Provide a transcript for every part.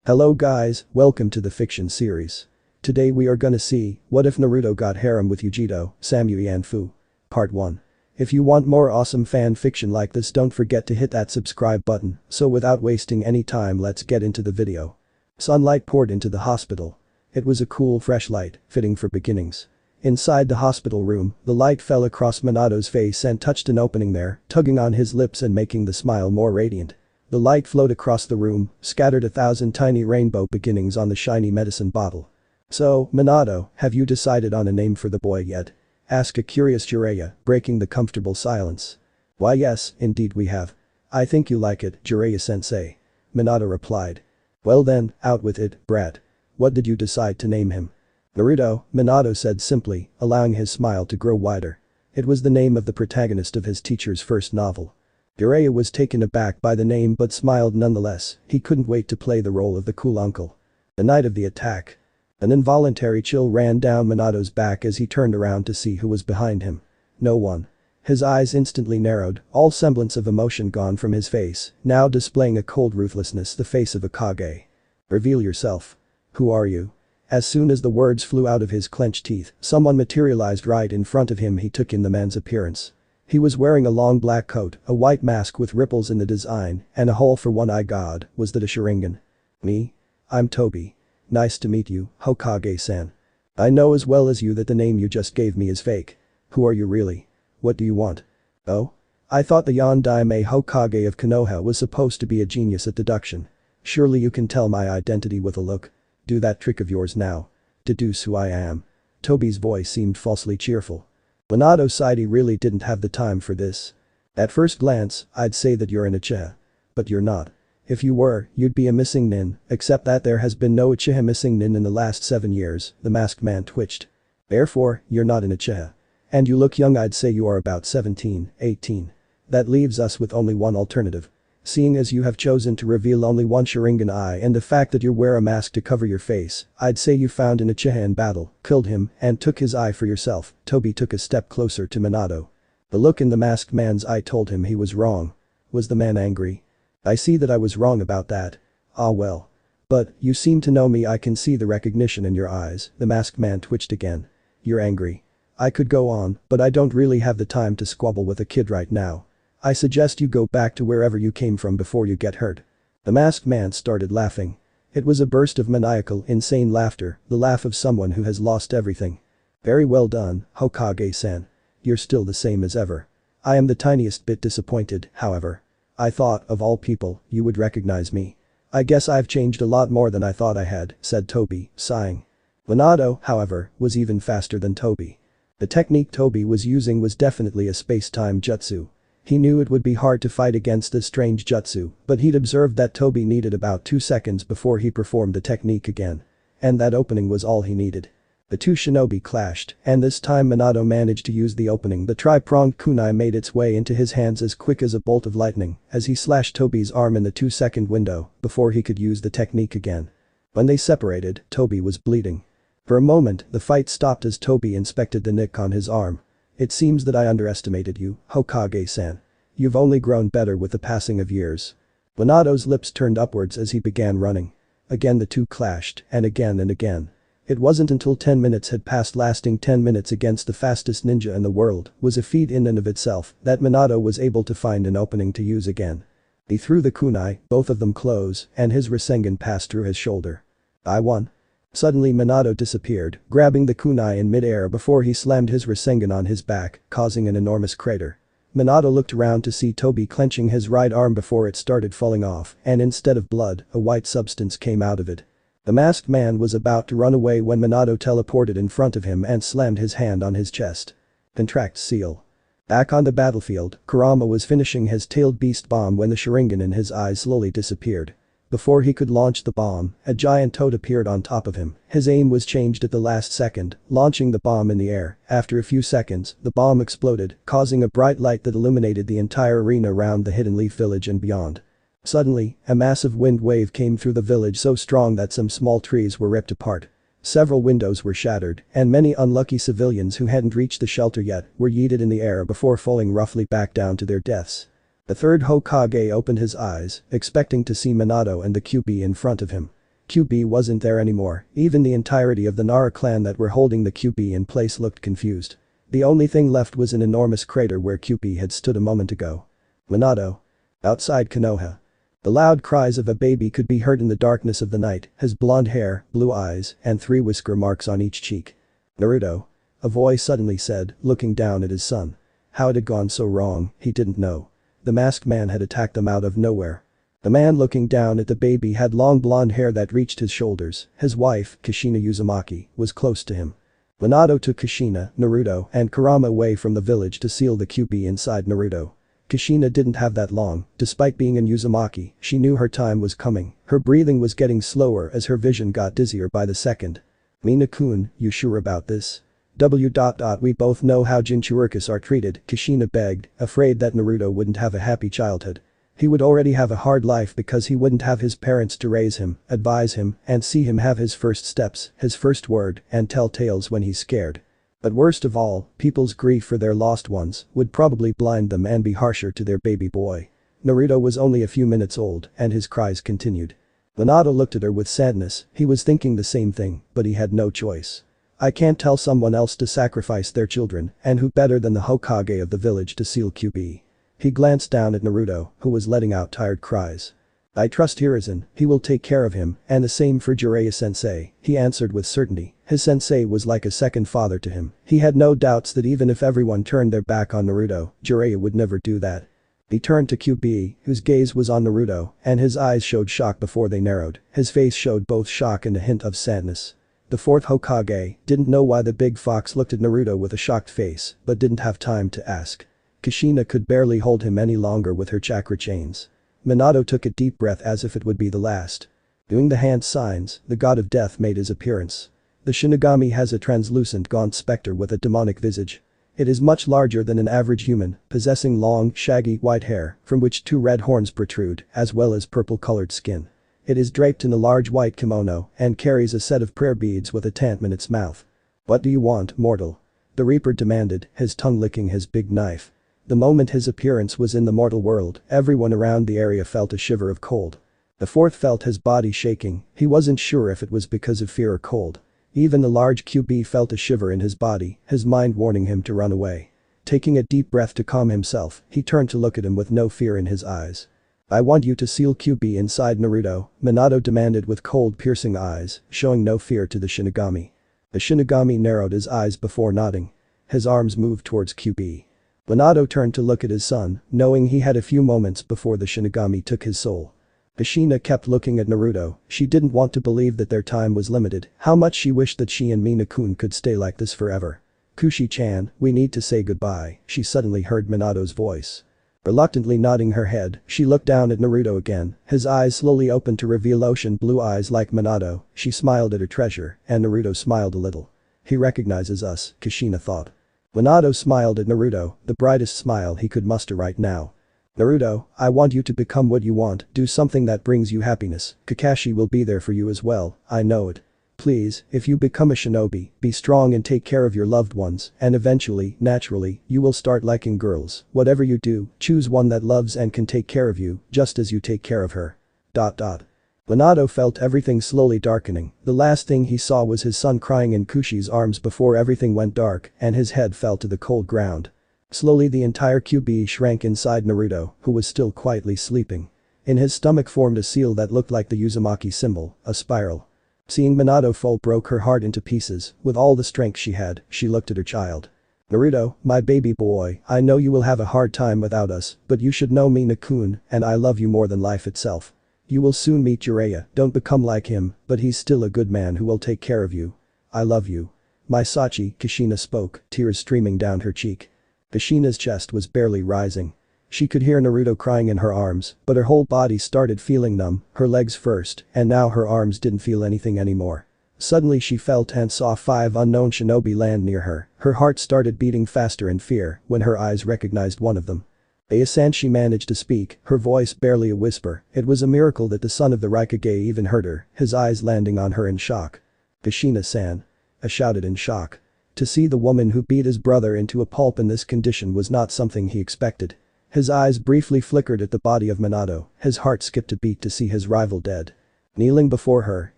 Hello guys, welcome to the fiction series. Today we are gonna see, what if Naruto got harem with Yugito, Samui and Fu. Part 1. If you want more awesome fan fiction like this, don't forget to hit that subscribe button, so without wasting any time, let's get into the video. Sunlight poured into the hospital. It was a cool fresh light, fitting for beginnings. Inside the hospital room, the light fell across Minato's face and touched an opening there, tugging on his lips and making the smile more radiant. The light flowed across the room, scattered 1,000 tiny rainbow beginnings on the shiny medicine bottle. "So, Minato, have you decided on a name for the boy yet?" asked a curious Jiraiya, breaking the comfortable silence. "Why yes, indeed we have. I think you like it, Jiraiya-sensei," Minato replied. "Well then, out with it, brat. What did you decide to name him?" "Naruto," Minato said simply, allowing his smile to grow wider. It was the name of the protagonist of his teacher's first novel. Jiraiya was taken aback by the name but smiled nonetheless. He couldn't wait to play the role of the cool uncle. The night of the attack. An involuntary chill ran down Minato's back as he turned around to see who was behind him. No one. His eyes instantly narrowed, all semblance of emotion gone from his face, now displaying a cold ruthlessness, the face of a Kage. "Reveal yourself. Who are you?" As soon as the words flew out of his clenched teeth, someone materialized right in front of him. He took in the man's appearance. He was wearing a long black coat, a white mask with ripples in the design, and a hole for one eye. God, was that a Sharingan? "Me? I'm Tobi. Nice to meet you, Hokage-san. I know as well as you that the name you just gave me is fake. Who are you really? What do you want?" "Oh? I thought the Yondaime Hokage of Konoha was supposed to be a genius at deduction. Surely you can tell my identity with a look. Do that trick of yours now. Deduce who I am." Tobi's voice seemed falsely cheerful. Minato sighed. He really didn't have the time for this. "At first glance, I'd say that you're an Uchiha. But you're not. If you were, you'd be a missing nin, except that there has been no Uchiha missing nin in the last 7 years," the masked man twitched. "Therefore, you're not an Uchiha. And you look young. I'd say you are about 17, 18. That leaves us with only one alternative. Seeing as you have chosen to reveal only one Sharingan eye and the fact that you wear a mask to cover your face, I'd say you found an Uchiha in battle, killed him, and took his eye for yourself." Tobi took a step closer to Minato. The look in the masked man's eye told him he was wrong. Was the man angry? "I see that I was wrong about that. Ah well. But, you seem to know me. I can see the recognition in your eyes," the masked man twitched again. "You're angry. I could go on, but I don't really have the time to squabble with a kid right now. I suggest you go back to wherever you came from before you get hurt." The masked man started laughing. It was a burst of maniacal, insane laughter, the laugh of someone who has lost everything. "Very well done, Hokage-san. You're still the same as ever. I am the tiniest bit disappointed, however. I thought, of all people, you would recognize me. I guess I've changed a lot more than I thought I had," said Tobi, sighing. Minato, however, was even faster than Tobi. The technique Tobi was using was definitely a space-time jutsu. He knew it would be hard to fight against this strange jutsu, but he'd observed that Tobi needed about 2 seconds before he performed the technique again. And that opening was all he needed. The two shinobi clashed, and this time Minato managed to use the opening. The tri-pronged kunai made its way into his hands as quick as a bolt of lightning as he slashed Tobi's arm in the 2-second window before he could use the technique again. When they separated, Tobi was bleeding. For a moment, the fight stopped as Tobi inspected the nick on his arm. "It seems that I underestimated you, Hokage-san. You've only grown better with the passing of years." Minato's lips turned upwards as he began running. Again the two clashed, and again and again. It wasn't until 10 minutes had passed. Lasting 10 minutes against the fastest ninja in the world was a feat in and of itself that Minato was able to find an opening to use again. He threw the kunai, both of them close, and his Rasengan passed through his shoulder. "I won." Suddenly Minato disappeared, grabbing the kunai in mid-air before he slammed his Rasengan on his back, causing an enormous crater. Minato looked around to see Tobi clenching his right arm before it started falling off, and instead of blood, a white substance came out of it. The masked man was about to run away when Minato teleported in front of him and slammed his hand on his chest. Contract seal. Back on the battlefield, Kurama was finishing his tailed beast bomb when the Sharingan in his eyes slowly disappeared. Before he could launch the bomb, a giant toad appeared on top of him. His aim was changed at the last second, launching the bomb in the air. After a few seconds, the bomb exploded, causing a bright light that illuminated the entire arena around the Hidden Leaf Village and beyond. Suddenly, a massive wind wave came through the village so strong that some small trees were ripped apart. Several windows were shattered, and many unlucky civilians who hadn't reached the shelter yet were yeeted in the air before falling roughly back down to their deaths. The third Hokage opened his eyes, expecting to see Minato and the Kyuubi in front of him. Kyuubi wasn't there anymore, even the entirety of the Nara clan that were holding the Kyuubi in place looked confused. The only thing left was an enormous crater where Kyuubi had stood a moment ago. Minato. Outside Konoha. The loud cries of a baby could be heard in the darkness of the night, his blonde hair, blue eyes, and 3 whisker marks on each cheek. Naruto. A voice suddenly said, looking down at his son. How it had gone so wrong, he didn't know. The masked man had attacked them out of nowhere. The man looking down at the baby had long blonde hair that reached his shoulders. His wife, Kushina Uzumaki, was close to him. Minato took Kushina, Naruto, and Kurama away from the village to seal the Kyuubi inside Naruto. Kushina didn't have that long. Despite being in Uzumaki, she knew her time was coming. Her breathing was getting slower as her vision got dizzier by the second. Mina-kun, you sure about this? We both know how Jinchurikis are treated, Kushina begged, afraid that Naruto wouldn't have a happy childhood. He would already have a hard life because he wouldn't have his parents to raise him, advise him, and see him have his first steps, his first word, and tell tales when he's scared. But worst of all, people's grief for their lost ones would probably blind them and be harsher to their baby boy. Naruto was only a few minutes old, and his cries continued. Minato looked at her with sadness. He was thinking the same thing, but he had no choice. I can't tell someone else to sacrifice their children, and who better than the Hokage of the village to seal Kyuubi. He glanced down at Naruto, who was letting out tired cries. I trust Hiruzen, he will take care of him, and the same for Jiraiya-sensei, he answered with certainty. His sensei was like a second father to him. He had no doubts that even if everyone turned their back on Naruto, Jiraiya would never do that. He turned to Kyuubi, whose gaze was on Naruto, and his eyes showed shock before they narrowed. His face showed both shock and a hint of sadness. The 4th Hokage didn't know why the big fox looked at Naruto with a shocked face, but didn't have time to ask. Kushina could barely hold him any longer with her chakra chains. Minato took a deep breath as if it would be the last. Doing the hand signs, the god of death made his appearance. The Shinigami has a translucent gaunt specter with a demonic visage. It is much larger than an average human, possessing long, shaggy, white hair, from which 2 red horns protrude, as well as purple-colored skin. It is draped in a large white kimono and carries a set of prayer beads with a tantrum in its mouth. What do you want, mortal? The Reaper demanded, his tongue licking his big knife. The moment his appearance was in the mortal world, everyone around the area felt a shiver of cold. The 4th felt his body shaking. He wasn't sure if it was because of fear or cold. Even the large Kyuubi felt a shiver in his body, his mind warning him to run away. Taking a deep breath to calm himself, he turned to look at him with no fear in his eyes. I want you to seal Kyuubi inside Naruto, Minato demanded with cold piercing eyes, showing no fear to the Shinigami. The Shinigami narrowed his eyes before nodding. His arms moved towards Kyuubi. Minato turned to look at his son, knowing he had a few moments before the Shinigami took his soul. Kushina kept looking at Naruto. She didn't want to believe that their time was limited. How much she wished that she and Mina-kun could stay like this forever. Kushi-chan, we need to say goodbye, she suddenly heard Minato's voice. Reluctantly nodding her head, she looked down at Naruto again. His eyes slowly opened to reveal ocean blue eyes like Minato. She smiled at her treasure, and Naruto smiled a little. He recognizes us, Kushina thought. Minato smiled at Naruto, the brightest smile he could muster right now. Naruto, I want you to become what you want, do something that brings you happiness. Kakashi will be there for you as well, I know it. Please, if you become a shinobi, be strong and take care of your loved ones, and eventually, naturally, you will start liking girls. Whatever you do, choose one that loves and can take care of you, just as you take care of her. Minato felt everything slowly darkening. The last thing he saw was his son crying in Kushi's arms before everything went dark and his head fell to the cold ground. Slowly the entire Kyuubi shrank inside Naruto, who was still quietly sleeping. In his stomach formed a seal that looked like the Uzumaki symbol, a spiral. Seeing Minato fall broke her heart into pieces. With all the strength she had, she looked at her child. Naruto, my baby boy, I know you will have a hard time without us, but you should know Mina-kun, and I love you more than life itself. You will soon meet Jiraiya, don't become like him, but he's still a good man who will take care of you. I love you. My Sachi, Kushina spoke, tears streaming down her cheek. Kushina's chest was barely rising. She could hear Naruto crying in her arms, but her whole body started feeling numb, her legs first, and now her arms didn't feel anything anymore. Suddenly she felt and saw 5 unknown shinobi land near her. Her heart started beating faster in fear when her eyes recognized one of them. Ayasan, she managed to speak, her voice barely a whisper. It was a miracle that the son of the Raikage even heard her, his eyes landing on her in shock. Kushina-san. I shouted in shock. To see the woman who beat his brother into a pulp in this condition was not something he expected. His eyes briefly flickered at the body of Minato, his heart skipped a beat to see his rival dead. Kneeling before her,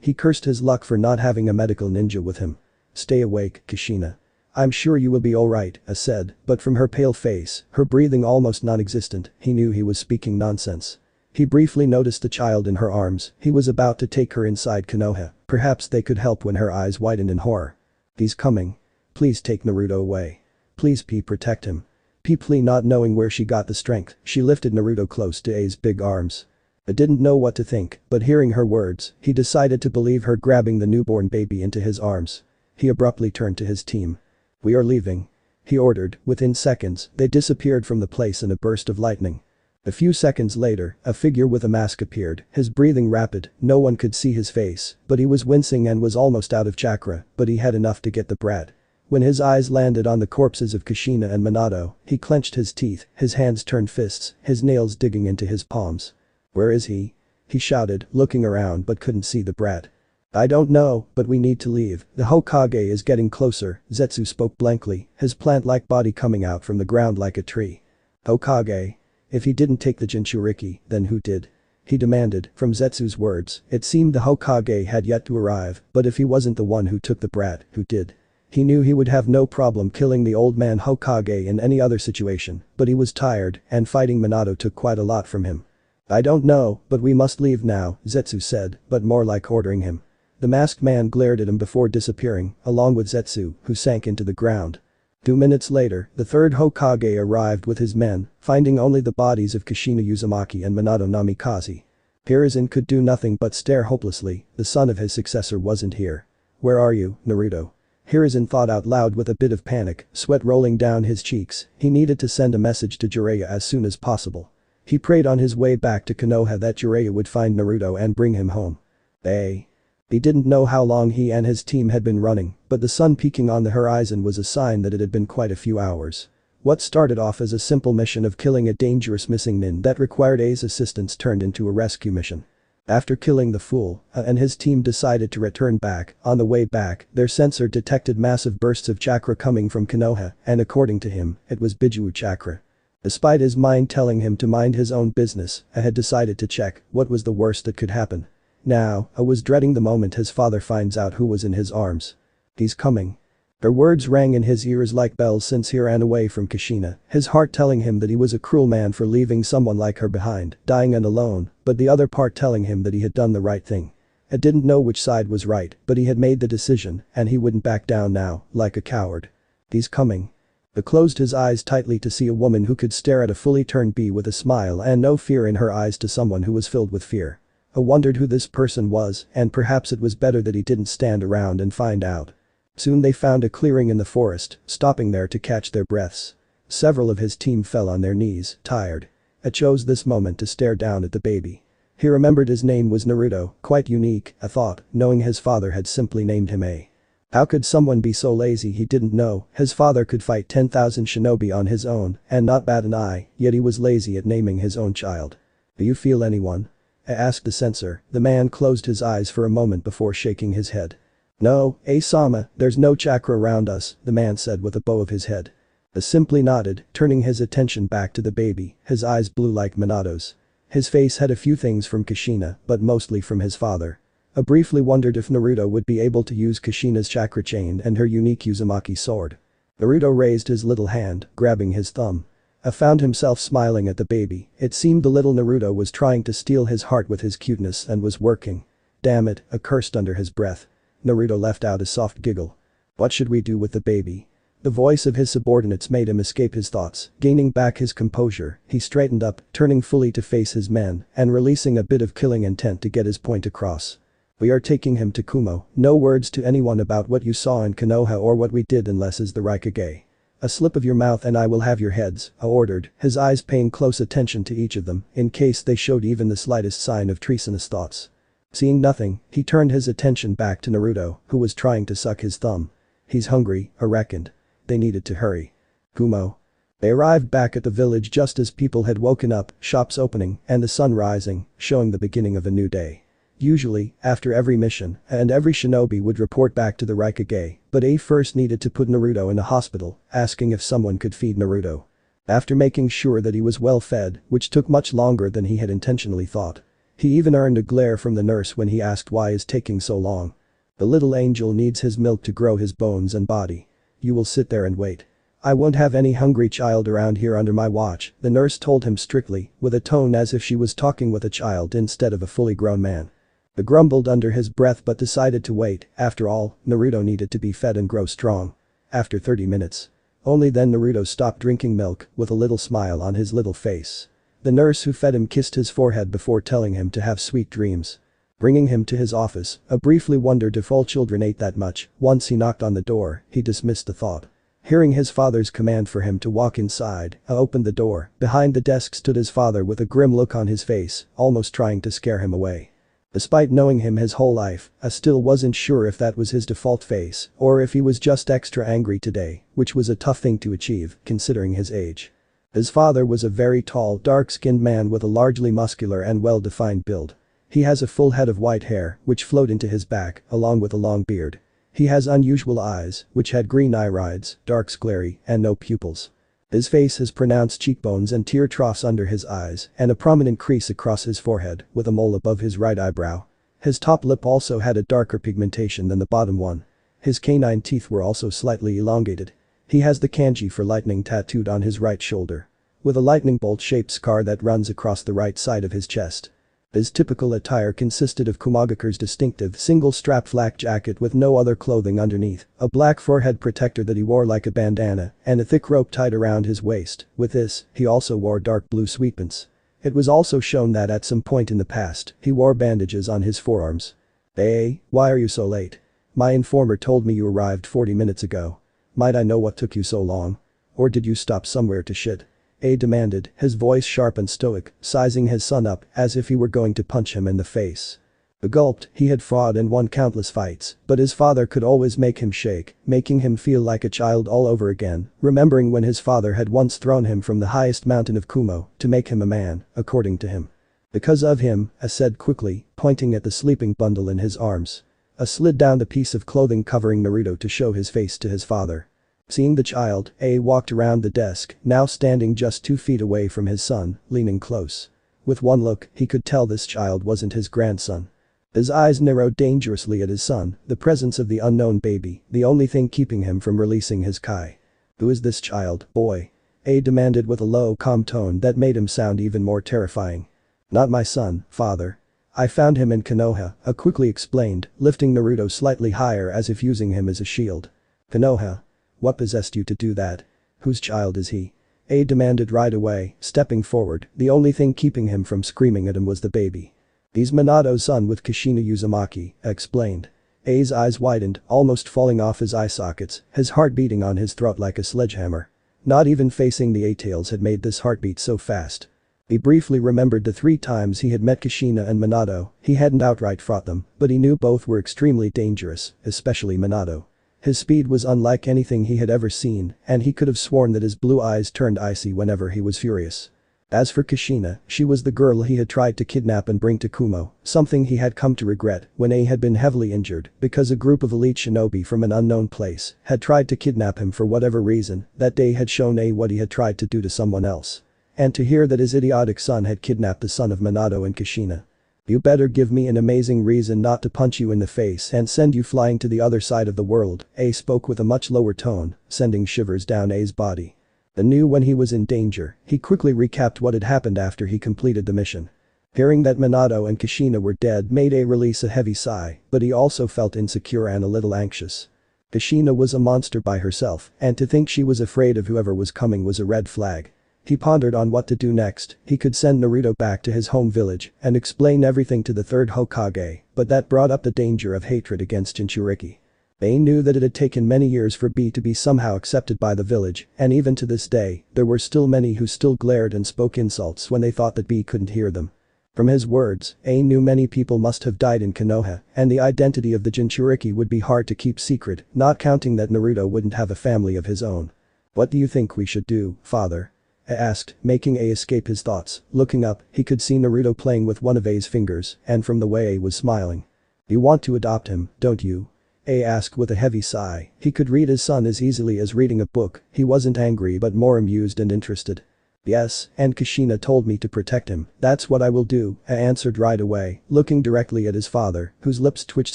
he cursed his luck for not having a medical ninja with him. "Stay awake, Kushina. I'm sure you will be alright," I said, but from her pale face, her breathing almost non-existent, he knew he was speaking nonsense. He briefly noticed the child in her arms, he was about to take her inside Konoha, perhaps they could help when her eyes widened in horror. "He's coming. Please take Naruto away. Please protect him." Please, not knowing where she got the strength, she lifted Naruto close to A's big arms. I didn't know what to think, but hearing her words, he decided to believe her, grabbing the newborn baby into his arms. He abruptly turned to his team. "We are leaving," he ordered. Within seconds, they disappeared from the place in a burst of lightning. A few seconds later, a figure with a mask appeared, his breathing rapid, no one could see his face, but he was wincing and was almost out of chakra, but he had enough to get the brat. When his eyes landed on the corpses of Kushina and Minato, he clenched his teeth, his hands turned fists, his nails digging into his palms. "Where is he?" he shouted, looking around but couldn't see the brat. "I don't know, but we need to leave. The Hokage is getting closer," Zetsu spoke blankly, his plant-like body coming out from the ground like a tree. "Hokage? If he didn't take the Jinchuriki, then who did?" he demanded. From Zetsu's words, it seemed the Hokage had yet to arrive, but if he wasn't the one who took the brat, who did? He knew he would have no problem killing the old man Hokage in any other situation, but he was tired, and fighting Minato took quite a lot from him. "I don't know, but we must leave now," Zetsu said, but more like ordering him. The masked man glared at him before disappearing, along with Zetsu, who sank into the ground. 2 minutes later, the third Hokage arrived with his men, finding only the bodies of Kushina Uzumaki and Minato Namikaze. Hiruzen could do nothing but stare hopelessly, the son of his successor wasn't here. "Where are you, Naruto?" Hiruzen thought out loud with a bit of panic, sweat rolling down his cheeks. He needed to send a message to Jiraiya as soon as possible. He prayed on his way back to Konoha that Jiraiya would find Naruto and bring him home. He didn't know how long he and his team had been running, but the sun peeking on the horizon was a sign that it had been quite a few hours. What started off as a simple mission of killing a dangerous missing nin that required A's assistance turned into a rescue mission. After killing the fool, and his team decided to return back. On the way back, their sensor detected massive bursts of chakra coming from Konoha, and according to him, it was Bijuu chakra. Despite his mind telling him to mind his own business, A had decided to check what was the worst that could happen. Now, A was dreading the moment his father finds out who was in his arms. "He's coming." Her words rang in his ears like bells since he ran away from Kushina, his heart telling him that he was a cruel man for leaving someone like her behind, dying and alone, but the other part telling him that he had done the right thing. A didn't know which side was right, but he had made the decision, and he wouldn't back down now, like a coward. "He's coming." A closed his eyes tightly to see a woman who could stare at a fully turned bee with a smile and no fear in her eyes to someone who was filled with fear. I wondered who this person was, and perhaps it was better that he didn't stand around and find out. Soon they found a clearing in the forest, stopping there to catch their breaths. Several of his team fell on their knees, tired. I chose this moment to stare down at the baby. He remembered his name was Naruto, quite unique, I thought, knowing his father had simply named him A. How could someone be so lazy he didn't know his father could fight 10,000 shinobi on his own and not bat an eye, yet he was lazy at naming his own child. "Do you feel anyone?" I asked the censor. The man closed his eyes for a moment before shaking his head. "No, A-sama, there's no chakra around us," the man said with a bow of his head. I simply nodded, turning his attention back to the baby, his eyes blue like Minato's. His face had a few things from Kushina, but mostly from his father. I briefly wondered if Naruto would be able to use Kushina's chakra chain and her unique Uzumaki sword. Naruto raised his little hand, grabbing his thumb. I found himself smiling at the baby. It seemed the little Naruto was trying to steal his heart with his cuteness and was working. "Damn it," I cursed under his breath. Naruto let out a soft giggle. "What should we do with the baby?" The voice of his subordinates made him escape his thoughts. Gaining back his composure, he straightened up, turning fully to face his men, and releasing a bit of killing intent to get his point across. "We are taking him to Kumo. No words to anyone about what you saw in Konoha or what we did unless is the Raikage. A slip of your mouth and I will have your heads," I ordered, his eyes paying close attention to each of them, in case they showed even the slightest sign of treasonous thoughts. Seeing nothing, he turned his attention back to Naruto, who was trying to suck his thumb. "He's hungry," I reckoned. They needed to hurry. Kumo. They arrived back at the village just as people had woken up, shops opening, and the sun rising, showing the beginning of a new day. Usually, after every mission, and every shinobi would report back to the Raikage, but A first needed to put Naruto in a hospital, asking if someone could feed Naruto. After making sure that he was well fed, which took much longer than he had intentionally thought. He even earned a glare from the nurse when he asked why is taking so long. The little angel needs his milk to grow his bones and body. You will sit there and wait. I won't have any hungry child around here under my watch, the nurse told him strictly, with a tone as if she was talking with a child instead of a fully grown man. He grumbled under his breath but decided to wait, after all, Naruto needed to be fed and grow strong. After 30 minutes. Only then Naruto stopped drinking milk, with a little smile on his little face. The nurse who fed him kissed his forehead before telling him to have sweet dreams. Bringing him to his office, I briefly wondered if all children ate that much. Once he knocked on the door, he dismissed the thought. Hearing his father's command for him to walk inside, I opened the door. Behind the desk stood his father with a grim look on his face, almost trying to scare him away. Despite knowing him his whole life, I still wasn't sure if that was his default face, or if he was just extra angry today, which was a tough thing to achieve, considering his age. His father was a very tall, dark-skinned man with a largely muscular and well-defined build. He has a full head of white hair, which flowed into his back, along with a long beard. He has unusual eyes, which had green irides, dark sclery, and no pupils. His face has pronounced cheekbones and tear troughs under his eyes, and a prominent crease across his forehead, with a mole above his right eyebrow. His top lip also had a darker pigmentation than the bottom one. His canine teeth were also slightly elongated. He has the kanji for lightning tattooed on his right shoulder. With a lightning bolt-shaped scar that runs across the right side of his chest. His typical attire consisted of Kumogakure's distinctive single-strap flak jacket with no other clothing underneath, a black forehead protector that he wore like a bandana, and a thick rope tied around his waist. With this, he also wore dark blue sweatpants. It was also shown that at some point in the past, he wore bandages on his forearms. Hey, why are you so late? My informer told me you arrived 40 minutes ago. Might I know what took you so long? Or did you stop somewhere to shit? A demanded, his voice sharp and stoic, sizing his son up as if he were going to punch him in the face. He gulped, he had fought and won countless fights, but his father could always make him shake, making him feel like a child all over again, remembering when his father had once thrown him from the highest mountain of Kumo to make him a man, according to him. Because of him, I said quickly, pointing at the sleeping bundle in his arms. I slid down the piece of clothing covering Naruto to show his face to his father. Seeing the child, A walked around the desk, now standing just 2 feet away from his son, leaning close. With one look, he could tell this child wasn't his grandson. His eyes narrowed dangerously at his son, the presence of the unknown baby, the only thing keeping him from releasing his kai. Who is this child, boy? A demanded with a low, calm tone that made him sound even more terrifying. Not my son, father. I found him in Konoha, I quickly explained, lifting Naruto slightly higher as if using him as a shield. Konoha? What possessed you to do that? Whose child is he? A demanded right away, stepping forward, the only thing keeping him from screaming at him was the baby. He's Minato's son with Kushina Uzumaki, I explained. A's eyes widened, almost falling off his eye sockets, his heart beating on his throat like a sledgehammer. Not even facing the A-tails had made this heartbeat so fast. He briefly remembered the 3 times he had met Kushina and Minato. He hadn't outright fought them, but he knew both were extremely dangerous, especially Minato. His speed was unlike anything he had ever seen, and he could have sworn that his blue eyes turned icy whenever he was furious. As for Kushina, she was the girl he had tried to kidnap and bring to Kumo, something he had come to regret when A had been heavily injured because a group of elite shinobi from an unknown place had tried to kidnap him for whatever reason. That day had shown A what he had tried to do to someone else. And to hear that his idiotic son had kidnapped the son of Minato and Kushina. You better give me an amazing reason not to punch you in the face and send you flying to the other side of the world, A spoke with a much lower tone, sending shivers down A's body. I knew when he was in danger, he quickly recapped what had happened after he completed the mission. Hearing that Minato and Kushina were dead made A release a heavy sigh, but he also felt insecure and a little anxious. Kushina was a monster by herself, and to think she was afraid of whoever was coming was a red flag. He pondered on what to do next. He could send Naruto back to his home village and explain everything to the third Hokage, but that brought up the danger of hatred against Jinchuriki. They knew that it had taken many years for B to be somehow accepted by the village, and even to this day, there were still many who still glared and spoke insults when they thought that B couldn't hear them. From his words, A knew many people must have died in Konoha, and the identity of the Jinchuriki would be hard to keep secret, not counting that Naruto wouldn't have a family of his own. What do you think we should do, father? I asked, making A escape his thoughts. Looking up, he could see Naruto playing with one of A's fingers, and from the way A was smiling. You want to adopt him, don't you? A asked with a heavy sigh. He could read his son as easily as reading a book. He wasn't angry but more amused and interested. Yes, and Kushina told me to protect him. That's what I will do, I answered right away, looking directly at his father, whose lips twitched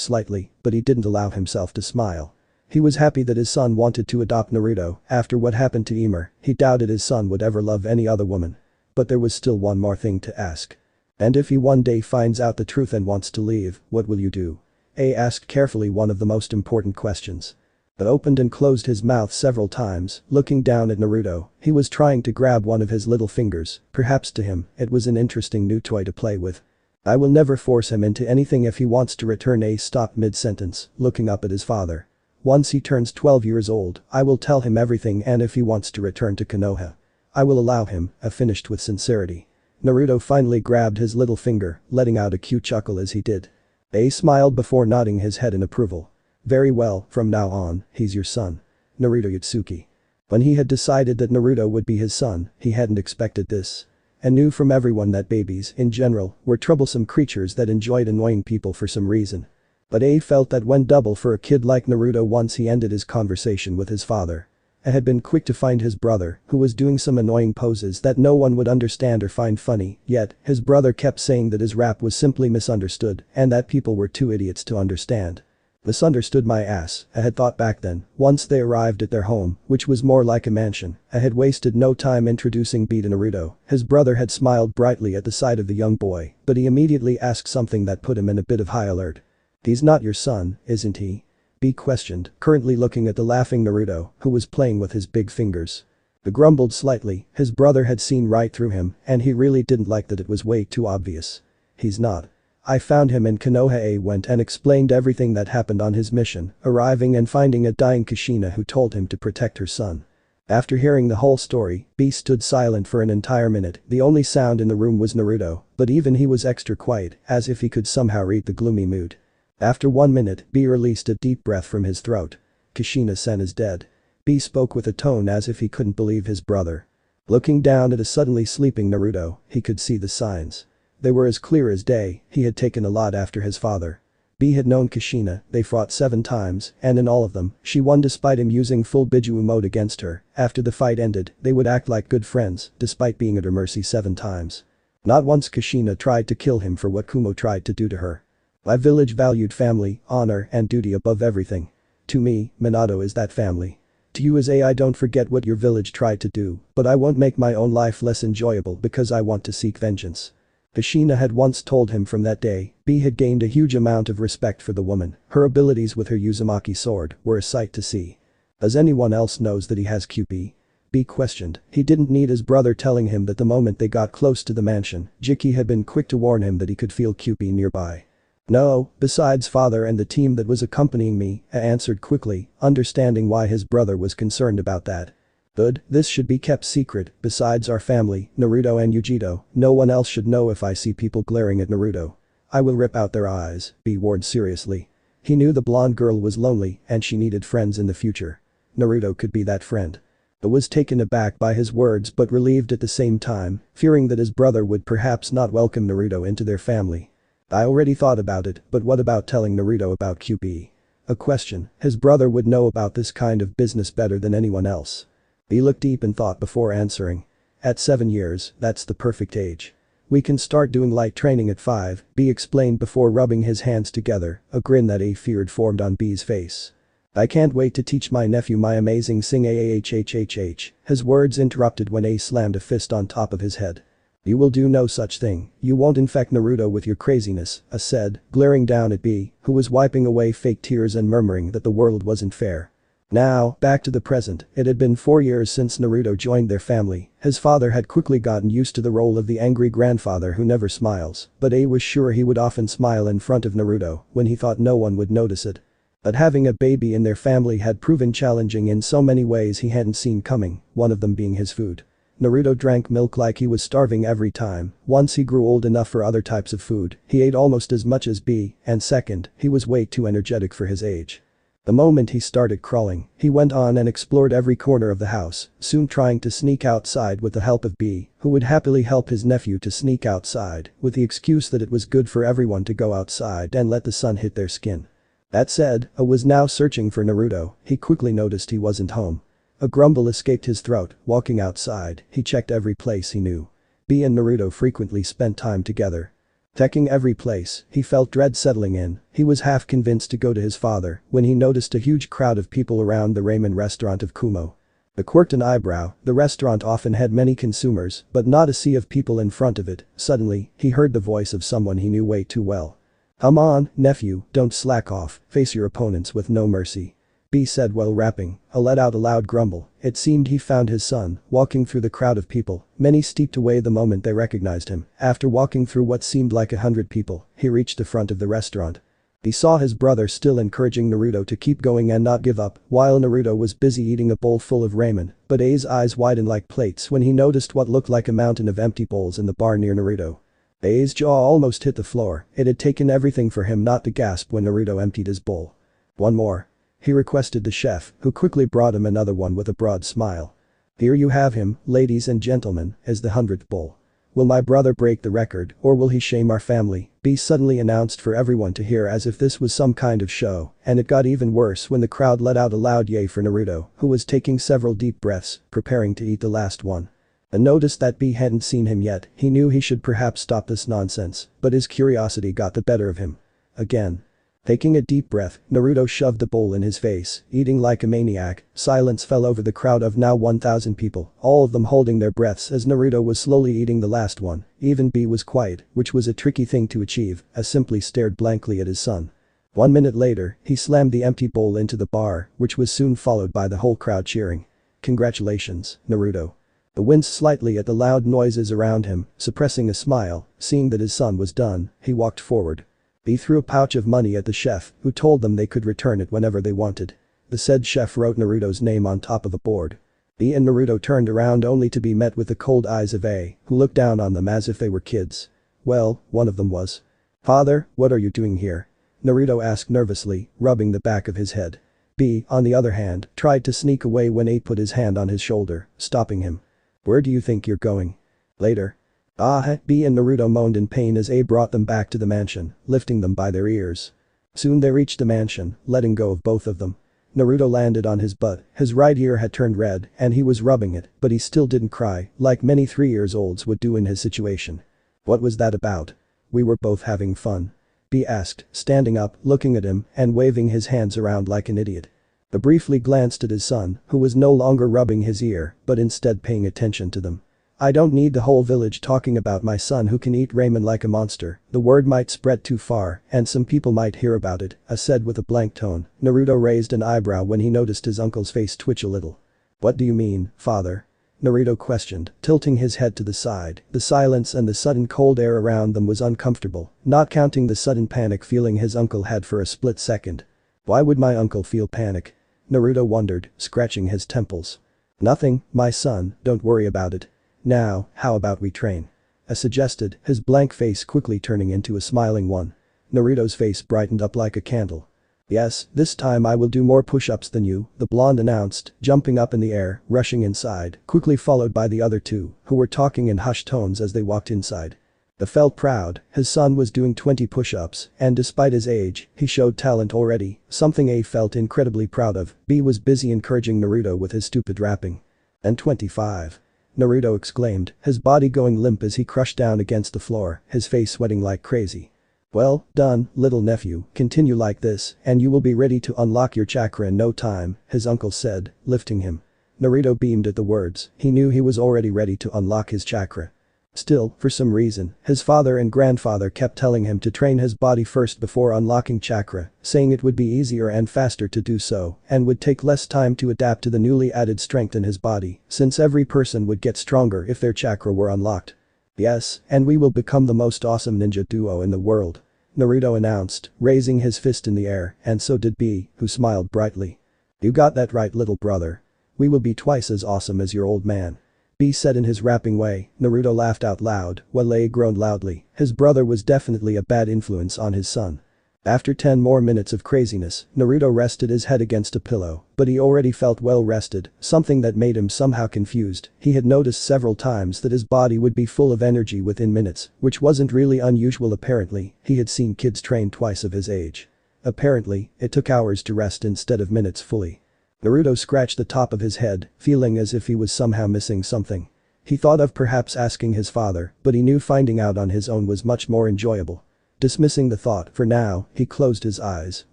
slightly, but he didn't allow himself to smile. He was happy that his son wanted to adopt Naruto. After what happened to Ymir, he doubted his son would ever love any other woman. But there was still one more thing to ask. And if he one day finds out the truth and wants to leave, what will you do? A asked carefully, one of the most important questions. But opened and closed his mouth several times, looking down at Naruto. He was trying to grab one of his little fingers. Perhaps to him, it was an interesting new toy to play with. I will never force him into anything if he wants to return. A stopped mid-sentence, looking up at his father. Once he turns 12 years old, I will tell him everything, and if he wants to return to Konoha, I will allow him, I finished with sincerity. Naruto finally grabbed his little finger, letting out a cute chuckle as he did. A smiled before nodding his head in approval. Very well, from now on, he's your son. Naruto Yutsuki. When he had decided that Naruto would be his son, he hadn't expected this. And knew from everyone that babies, in general, were troublesome creatures that enjoyed annoying people for some reason. But A felt that went double for a kid like Naruto. Once he ended his conversation with his father, A had been quick to find his brother, who was doing some annoying poses that no one would understand or find funny, yet, his brother kept saying that his rap was simply misunderstood and that people were too idiots to understand. Misunderstood my ass, I had thought back then. Once they arrived at their home, which was more like a mansion, I had wasted no time introducing B to Naruto. His brother had smiled brightly at the sight of the young boy, but he immediately asked something that put him in a bit of high alert. He's not your son, isn't he? B questioned, currently looking at the laughing Naruto, who was playing with his big fingers. B grumbled slightly. His brother had seen right through him, and he really didn't like that it was way too obvious. He's not. I found him in Konoha. A went and explained everything that happened on his mission, arriving and finding a dying Kushina who told him to protect her son. After hearing the whole story, B stood silent for an entire minute. The only sound in the room was Naruto, but even he was extra quiet, as if he could somehow read the gloomy mood. After 1 minute, B released a deep breath from his throat. Kushina-san is dead. B spoke with a tone as if he couldn't believe his brother. Looking down at a suddenly sleeping Naruto, he could see the signs. They were as clear as day. He had taken a lot after his father. B had known Kushina. They fought 7 times, and in all of them, she won despite him using full Biju mode against her. After the fight ended, they would act like good friends, despite being at her mercy 7 times. Not once Kushina tried to kill him for what Kumo tried to do to her. My village valued family, honor, and duty above everything. To me, Minato is that family. To you as I don't forget what your village tried to do, but I won't make my own life less enjoyable because I want to seek vengeance. Kushina had once told him. From that day, B had gained a huge amount of respect for the woman. Her abilities with her Uzumaki sword were a sight to see. As anyone else knows that he has Kyuubi? B questioned. He didn't need his brother telling him that the moment they got close to the mansion, Jiki had been quick to warn him that he could feel Kyuubi nearby. No, besides father and the team that was accompanying me, I answered quickly, understanding why his brother was concerned about that. Good, this should be kept secret. Besides our family, Naruto and Yugito, no one else should know. If I see people glaring at Naruto, I will rip out their eyes, B warned seriously. He knew the blonde girl was lonely and she needed friends in the future. Naruto could be that friend. B was taken aback by his words but relieved at the same time, fearing that his brother would perhaps not welcome Naruto into their family. I already thought about it, but what about telling Naruto about Kyuubi? A question. His brother would know about this kind of business better than anyone else. He looked deep in thought before answering. At 7 years, that's the perfect age. We can start doing light training at 5, B explained before rubbing his hands together. A grin that A feared formed on B's face. I can't wait to teach my nephew my amazing sing. His words interrupted when A slammed a fist on top of his head. You will do no such thing. You won't infect Naruto with your craziness, A said, glaring down at B, who was wiping away fake tears and murmuring that the world wasn't fair. Now, back to the present. It had been 4 years since Naruto joined their family. His father had quickly gotten used to the role of the angry grandfather who never smiles, but A was sure he would often smile in front of Naruto when he thought no one would notice it. But having a baby in their family had proven challenging in so many ways he hadn't seen coming, one of them being his food. Naruto drank milk like he was starving every time. Once he grew old enough for other types of food, he ate almost as much as B, and second, he was way too energetic for his age. The moment he started crawling, he went on and explored every corner of the house, soon trying to sneak outside with the help of B, who would happily help his nephew to sneak outside, with the excuse that it was good for everyone to go outside and let the sun hit their skin. That said, A was now searching for Naruto. He quickly noticed he wasn't home. A grumble escaped his throat. Walking outside, he checked every place he knew. B and Naruto frequently spent time together. Checking every place, he felt dread settling in. He was half convinced to go to his father when he noticed a huge crowd of people around the ramen restaurant of Kumo. The quirked an eyebrow, the restaurant often had many consumers, but not a sea of people in front of it. Suddenly, he heard the voice of someone he knew way too well. "Come on, nephew, don't slack off, face your opponents with no mercy," B said while rapping. Let out a loud grumble. It seemed he found his son, walking through the crowd of people. Many stepped away the moment they recognized him. After walking through what seemed like 100 people, he reached the front of the restaurant. He saw his brother still encouraging Naruto to keep going and not give up, while Naruto was busy eating a bowl full of ramen, but A's eyes widened like plates when he noticed what looked like a mountain of empty bowls in the bar near Naruto. A's jaw almost hit the floor. It had taken everything for him not to gasp when Naruto emptied his bowl. "One more," he requested the chef, who quickly brought him another one with a broad smile. "Here you have him, ladies and gentlemen, as the 100th bowl. Will my brother break the record, or will he shame our family?" B suddenly announced for everyone to hear as if this was some kind of show, and it got even worse when the crowd let out a loud yay for Naruto, who was taking several deep breaths, preparing to eat the last one. And noticed that B hadn't seen him yet. He knew he should perhaps stop this nonsense, but his curiosity got the better of him. Again. Taking a deep breath, Naruto shoved the bowl in his face, eating like a maniac. Silence fell over the crowd of now 1,000 people, all of them holding their breaths as Naruto was slowly eating the last one. Even B was quiet, which was a tricky thing to achieve, as simply stared blankly at his son. 1 minute later, he slammed the empty bowl into the bar, which was soon followed by the whole crowd cheering. "Congratulations, Naruto." He winced slightly at the loud noises around him, suppressing a smile. Seeing that his son was done, he walked forward. He threw a pouch of money at the chef, who told them they could return it whenever they wanted. The said chef wrote Naruto's name on top of a board. He and Naruto turned around only to be met with the cold eyes of A, who looked down on them as if they were kids. Well, one of them was. "Father, what are you doing here?" Naruto asked nervously, rubbing the back of his head. B, on the other hand, tried to sneak away when A put his hand on his shoulder, stopping him. "Where do you think you're going?" "Later." B and Naruto moaned in pain as A brought them back to the mansion, lifting them by their ears. Soon they reached the mansion, letting go of both of them. Naruto landed on his butt, his right ear had turned red and he was rubbing it, but he still didn't cry, like many 3-year-olds would do in his situation. "What was that about?" "We were both having fun," B asked, standing up, looking at him and waving his hands around like an idiot. He briefly glanced at his son, who was no longer rubbing his ear, but instead paying attention to them. "I don't need the whole village talking about my son who can eat ramen like a monster. The word might spread too far, and some people might hear about it," I said with a blank tone. Naruto raised an eyebrow when he noticed his uncle's face twitch a little. "What do you mean, father?" Naruto questioned, tilting his head to the side. The silence and the sudden cold air around them was uncomfortable, not counting the sudden panic feeling his uncle had for a split second. "Why would my uncle feel panic?" Naruto wondered, scratching his temples. "Nothing, my son, don't worry about it. Now, how about we train?" I suggested, his blank face quickly turning into a smiling one. Naruto's face brightened up like a candle. "Yes, this time I will do more push-ups than you," the blonde announced, jumping up in the air, rushing inside, quickly followed by the other two, who were talking in hushed tones as they walked inside. He felt proud, his son was doing 20 push-ups, and despite his age, he showed talent already, something A felt incredibly proud of. B was busy encouraging Naruto with his stupid rapping. "And 25. Naruto exclaimed, his body going limp as he crushed down against the floor, his face sweating like crazy. "Well done, little nephew, continue like this and you will be ready to unlock your chakra in no time," his uncle said, lifting him. Naruto beamed at the words, he knew he was already ready to unlock his chakra. Still, for some reason, his father and grandfather kept telling him to train his body first before unlocking chakra, saying it would be easier and faster to do so and would take less time to adapt to the newly added strength in his body, since every person would get stronger if their chakra were unlocked. "Yes, and we will become the most awesome ninja duo in the world," Naruto announced, raising his fist in the air, and so did B, who smiled brightly. "You got that right, little brother. We will be twice as awesome as your old man," B said in his rapping way. Naruto laughed out loud, while A groaned loudly. His brother was definitely a bad influence on his son. After 10 more minutes of craziness, Naruto rested his head against a pillow, but he already felt well rested, something that made him somehow confused. He had noticed several times that his body would be full of energy within minutes, which wasn't really unusual apparently. He had seen kids train twice of his age. Apparently, it took hours to rest instead of minutes fully. Naruto scratched the top of his head, feeling as if he was somehow missing something. He thought of perhaps asking his father, but he knew finding out on his own was much more enjoyable. Dismissing the thought for now, he closed his eyes,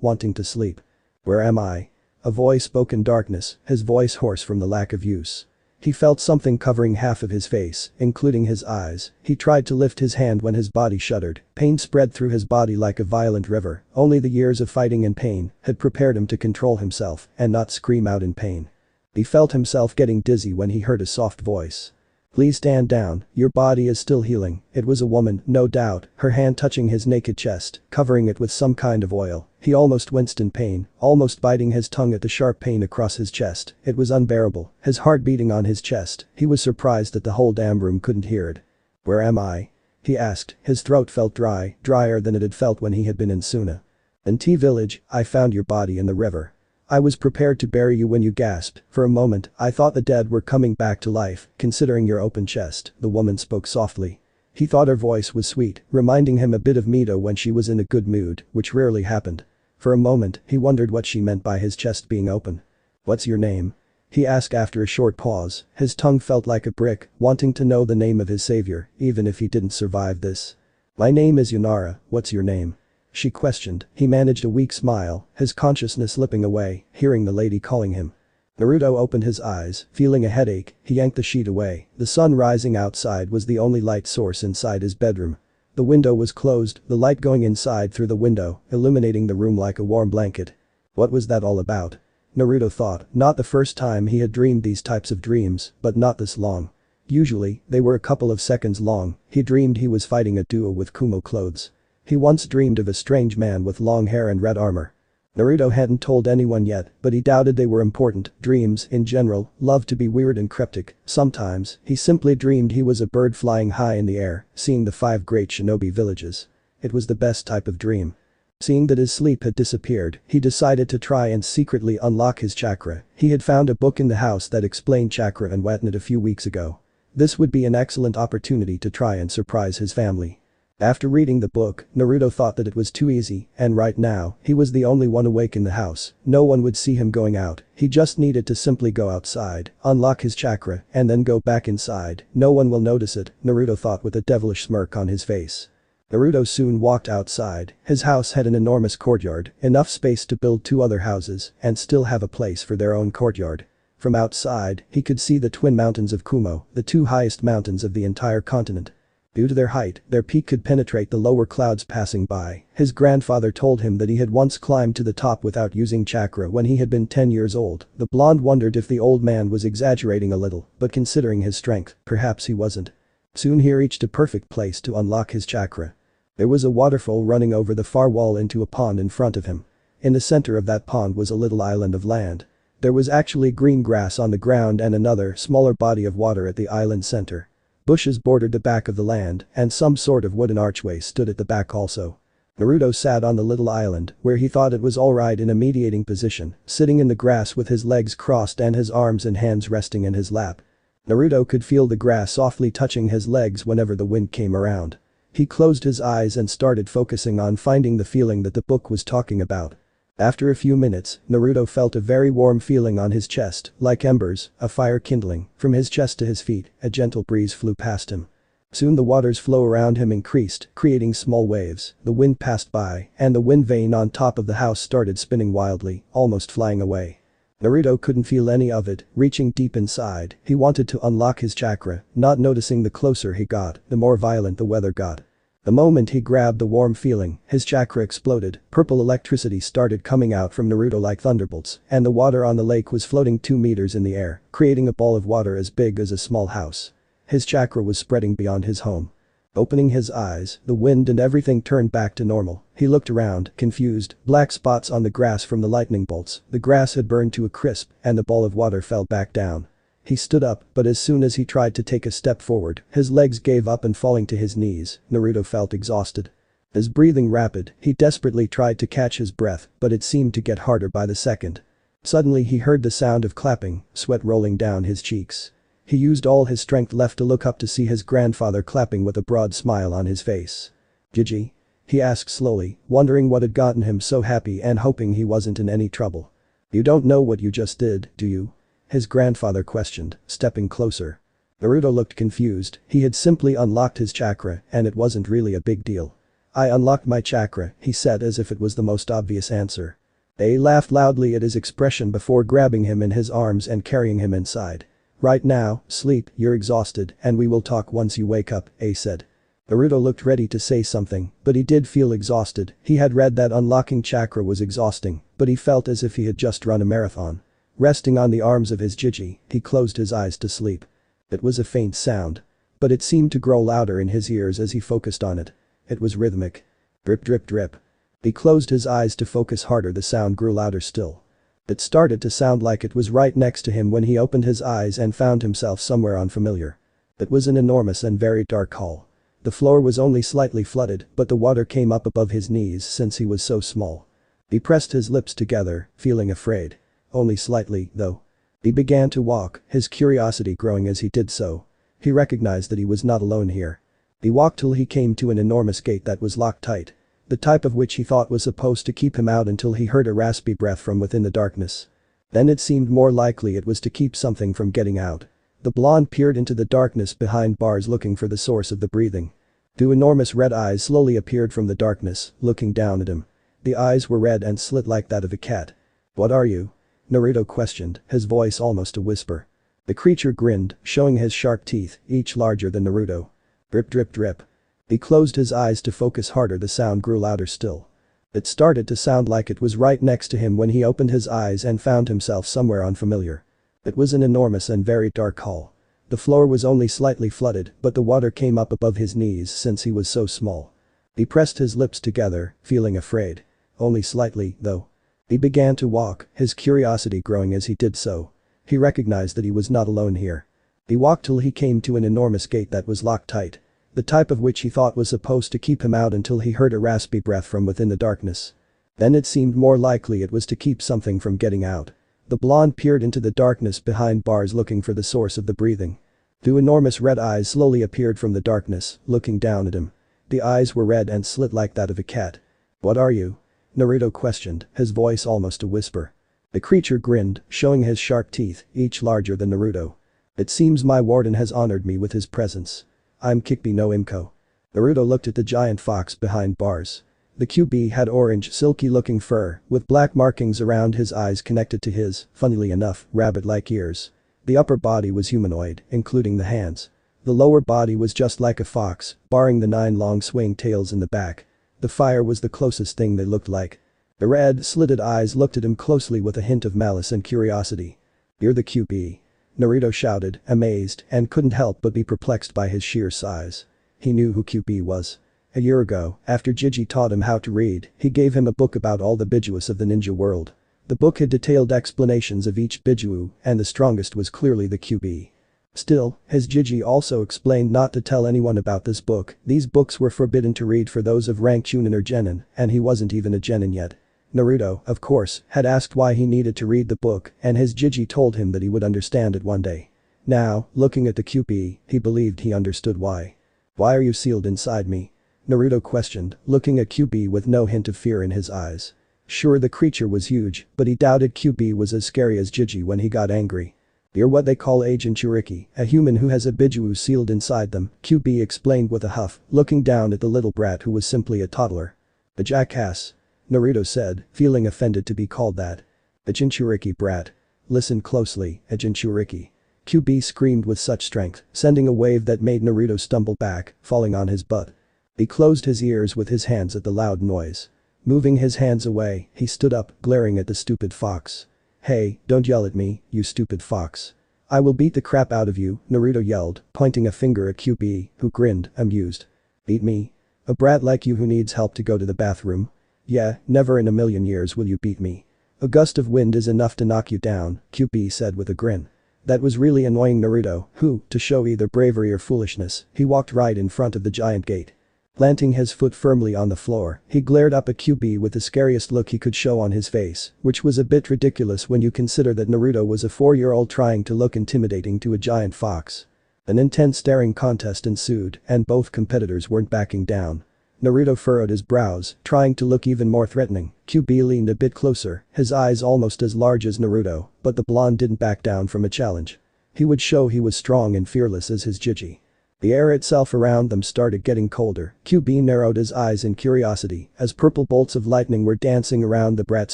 wanting to sleep. "Where am I?" A voice spoke in darkness, his voice hoarse from the lack of use. He felt something covering half of his face, including his eyes. He tried to lift his hand when his body shuddered. Pain spread through his body like a violent river. Only the years of fighting in pain had prepared him to control himself and not scream out in pain. He felt himself getting dizzy when he heard a soft voice. "Please stand down, your body is still healing." It was a woman, no doubt, her hand touching his naked chest, covering it with some kind of oil. He almost winced in pain, almost biting his tongue at the sharp pain across his chest. It was unbearable, his heart beating on his chest. He was surprised that the whole damn room couldn't hear it. "Where am I?" he asked. His throat felt dry, drier than it had felt when he had been in Suna. "In T Village, I found your body in the river. I was prepared to bury you when you gasped. For a moment, I thought the dead were coming back to life, considering your open chest," the woman spoke softly. He thought her voice was sweet, reminding him a bit of Mito when she was in a good mood, which rarely happened. For a moment, he wondered what she meant by his chest being open. "What's your name?" he asked after a short pause. His tongue felt like a brick, wanting to know the name of his savior, even if he didn't survive this. "My name is Yunara, what's your name?" she questioned. He managed a weak smile, his consciousness slipping away, hearing the lady calling him. Naruto opened his eyes, feeling a headache. He yanked the sheet away. The sun rising outside was the only light source inside his bedroom. The window was closed, the light going inside through the window, illuminating the room like a warm blanket. What was that all about? Naruto thought, not the first time he had dreamed these types of dreams, but not this long. Usually, they were a couple of seconds long. He dreamed he was fighting a duo with Kumo clothes. He once dreamed of a strange man with long hair and red armor. Naruto hadn't told anyone yet, but he doubted they were important. Dreams, in general, love to be weird and cryptic. Sometimes, he simply dreamed he was a bird flying high in the air, seeing the 5 great shinobi villages. It was the best type of dream. Seeing that his sleep had disappeared, he decided to try and secretly unlock his chakra. He had found a book in the house that explained chakra and whatnot a few weeks ago. This would be an excellent opportunity to try and surprise his family. After reading the book, Naruto thought that it was too easy, and right now, he was the only one awake in the house. No one would see him going out. He just needed to simply go outside, unlock his chakra, and then go back inside. No one will notice it, Naruto thought with a devilish smirk on his face. Naruto soon walked outside. His house had an enormous courtyard, enough space to build 2 other houses, and still have a place for their own courtyard. From outside, he could see the twin mountains of Kumo, the 2 highest mountains of the entire continent. Due to their height, their peak could penetrate the lower clouds passing by. His grandfather told him that he had once climbed to the top without using chakra when he had been 10 years old. The blonde wondered if the old man was exaggerating a little, but considering his strength, perhaps he wasn't. Soon he reached a perfect place to unlock his chakra. There was a waterfall running over the far wall into a pond in front of him. In the center of that pond was a little island of land. There was actually green grass on the ground and another, smaller body of water at the island center. Bushes bordered the back of the land, and some sort of wooden archway stood at the back also. Naruto sat on the little island, where he thought it was alright in a mediating position, sitting in the grass with his legs crossed and his arms and hands resting in his lap. Naruto could feel the grass softly touching his legs whenever the wind came around. He closed his eyes and started focusing on finding the feeling that the book was talking about. After a few minutes, Naruto felt a very warm feeling on his chest, like embers, a fire kindling. From his chest to his feet, a gentle breeze flew past him. Soon the water's flow around him increased, creating small waves. The wind passed by, and the wind vane on top of the house started spinning wildly, almost flying away. Naruto couldn't feel any of it. Reaching deep inside, he wanted to unlock his chakra, not noticing the closer he got, the more violent the weather got. The moment he grabbed the warm feeling, his chakra exploded. Purple electricity started coming out from Naruto like thunderbolts, and the water on the lake was floating 2 meters in the air, creating a ball of water as big as a small house. His chakra was spreading beyond his home. Opening his eyes, the wind and everything turned back to normal. He looked around, confused, black spots on the grass from the lightning bolts. The grass had burned to a crisp, and the ball of water fell back down. He stood up, but as soon as he tried to take a step forward, his legs gave up and falling to his knees, Naruto felt exhausted. His breathing rapid, he desperately tried to catch his breath, but it seemed to get harder by the second. Suddenly he heard the sound of clapping, sweat rolling down his cheeks. He used all his strength left to look up to see his grandfather clapping with a broad smile on his face. "Gigi?" he asked slowly, wondering what had gotten him so happy and hoping he wasn't in any trouble. You don't know what you just did, do you? His grandfather questioned, stepping closer. Naruto looked confused, he had simply unlocked his chakra and it wasn't really a big deal. I unlocked my chakra, he said as if it was the most obvious answer. A laughed loudly at his expression before grabbing him in his arms and carrying him inside. Right now, sleep, you're exhausted and we will talk once you wake up, A said. Naruto looked ready to say something, but he did feel exhausted, he had read that unlocking chakra was exhausting, but he felt as if he had just run a marathon. Resting on the arms of his Jiji, he closed his eyes to sleep. It was a faint sound. But it seemed to grow louder in his ears as he focused on it. It was rhythmic. Drip drip drip. He closed his eyes to focus harder, the sound grew louder still. It started to sound like it was right next to him when he opened his eyes and found himself somewhere unfamiliar. It was an enormous and very dark hall. The floor was only slightly flooded, but the water came up above his knees since he was so small. He pressed his lips together, feeling afraid. Only slightly, though. He began to walk, his curiosity growing as he did so. He recognized that he was not alone here. He walked till he came to an enormous gate that was locked tight. The type of which he thought was supposed to keep him out until he heard a raspy breath from within the darkness. Then it seemed more likely it was to keep something from getting out. The blonde peered into the darkness behind bars looking for the source of the breathing. Two enormous red eyes slowly appeared from the darkness, looking down at him. The eyes were red and slit like that of a cat. What are you? Naruto questioned, his voice almost a whisper. The creature grinned, showing his sharp teeth, each larger than Naruto. Drip drip drip. He closed his eyes to focus harder, the sound grew louder still. It started to sound like it was right next to him when he opened his eyes and found himself somewhere unfamiliar. It was an enormous and very dark hall. The floor was only slightly flooded, but the water came up above his knees since he was so small. He pressed his lips together, feeling afraid. Only slightly, though. He began to walk, his curiosity growing as he did so. He recognized that he was not alone here. He walked till he came to an enormous gate that was locked tight. The type of which he thought was supposed to keep him out until he heard a raspy breath from within the darkness. Then it seemed more likely it was to keep something from getting out. The blonde peered into the darkness behind bars looking for the source of the breathing. Two enormous red eyes slowly appeared from the darkness, looking down at him. The eyes were red and slit like that of a cat. What are you? Naruto questioned, his voice almost a whisper. The creature grinned, showing his sharp teeth, each larger than Naruto. It seems my warden has honored me with his presence. I'm Kyuubi no Imko. Naruto looked at the giant fox behind bars. The Kyuubi had orange, silky-looking fur, with black markings around his eyes connected to his, funnily enough, rabbit-like ears. The upper body was humanoid, including the hands. The lower body was just like a fox, barring the 9 long swaying tails in the back. The fire was the closest thing they looked like. The red, slitted eyes looked at him closely with a hint of malice and curiosity. You're the Kyuubi. Naruto shouted, amazed, and couldn't help but be perplexed by his sheer size. He knew who Kyuubi was. A year ago, after Jiji taught him how to read, he gave him a book about all the Bijuus of the ninja world. The book had detailed explanations of each Bijuu, and the strongest was clearly the Kyuubi. Still, his Jiji also explained not to tell anyone about this book. These books were forbidden to read for those of rank Chunin or Genin, and he wasn't even a Genin yet. Naruto, of course, had asked why he needed to read the book, and his Jiji told him that he would understand it one day. Now, looking at the Kyuubi, he believed he understood why. Why are you sealed inside me? Naruto questioned, looking at Kyuubi with no hint of fear in his eyes. Sure, the creature was huge, but he doubted Kyuubi was as scary as Jiji when he got angry. You're what they call a Jinchuriki, a human who has a Bijuu sealed inside them, Kyuubi explained with a huff, looking down at the little brat who was simply a toddler. A jackass. Naruto said, feeling offended to be called that. A Jinchuriki brat. Listen closely, a Jinchuriki. Kyuubi screamed with such strength, sending a wave that made Naruto stumble back, falling on his butt. He closed his ears with his hands at the loud noise. Moving his hands away, he stood up, glaring at the stupid fox. Hey, don't yell at me, you stupid fox. I will beat the crap out of you, Naruto yelled, pointing a finger at Kyuubi, who grinned, amused. Beat me? A brat like you who needs help to go to the bathroom? Yeah, never in a million years will you beat me. A gust of wind is enough to knock you down, Kyuubi said with a grin. That was really annoying Naruto, who, to show either bravery or foolishness, he walked right in front of the giant gate. Planting his foot firmly on the floor, he glared up at Kyuubi with the scariest look he could show on his face, which was a bit ridiculous when you consider that Naruto was a 4-year-old trying to look intimidating to a giant fox. An intense staring contest ensued, and both competitors weren't backing down. Naruto furrowed his brows, trying to look even more threatening. Kyuubi leaned a bit closer, his eyes almost as large as Naruto, but the blonde didn't back down from a challenge. He would show he was strong and fearless as his Jiji. The air itself around them started getting colder. Kyuubi narrowed his eyes in curiosity as purple bolts of lightning were dancing around the brat's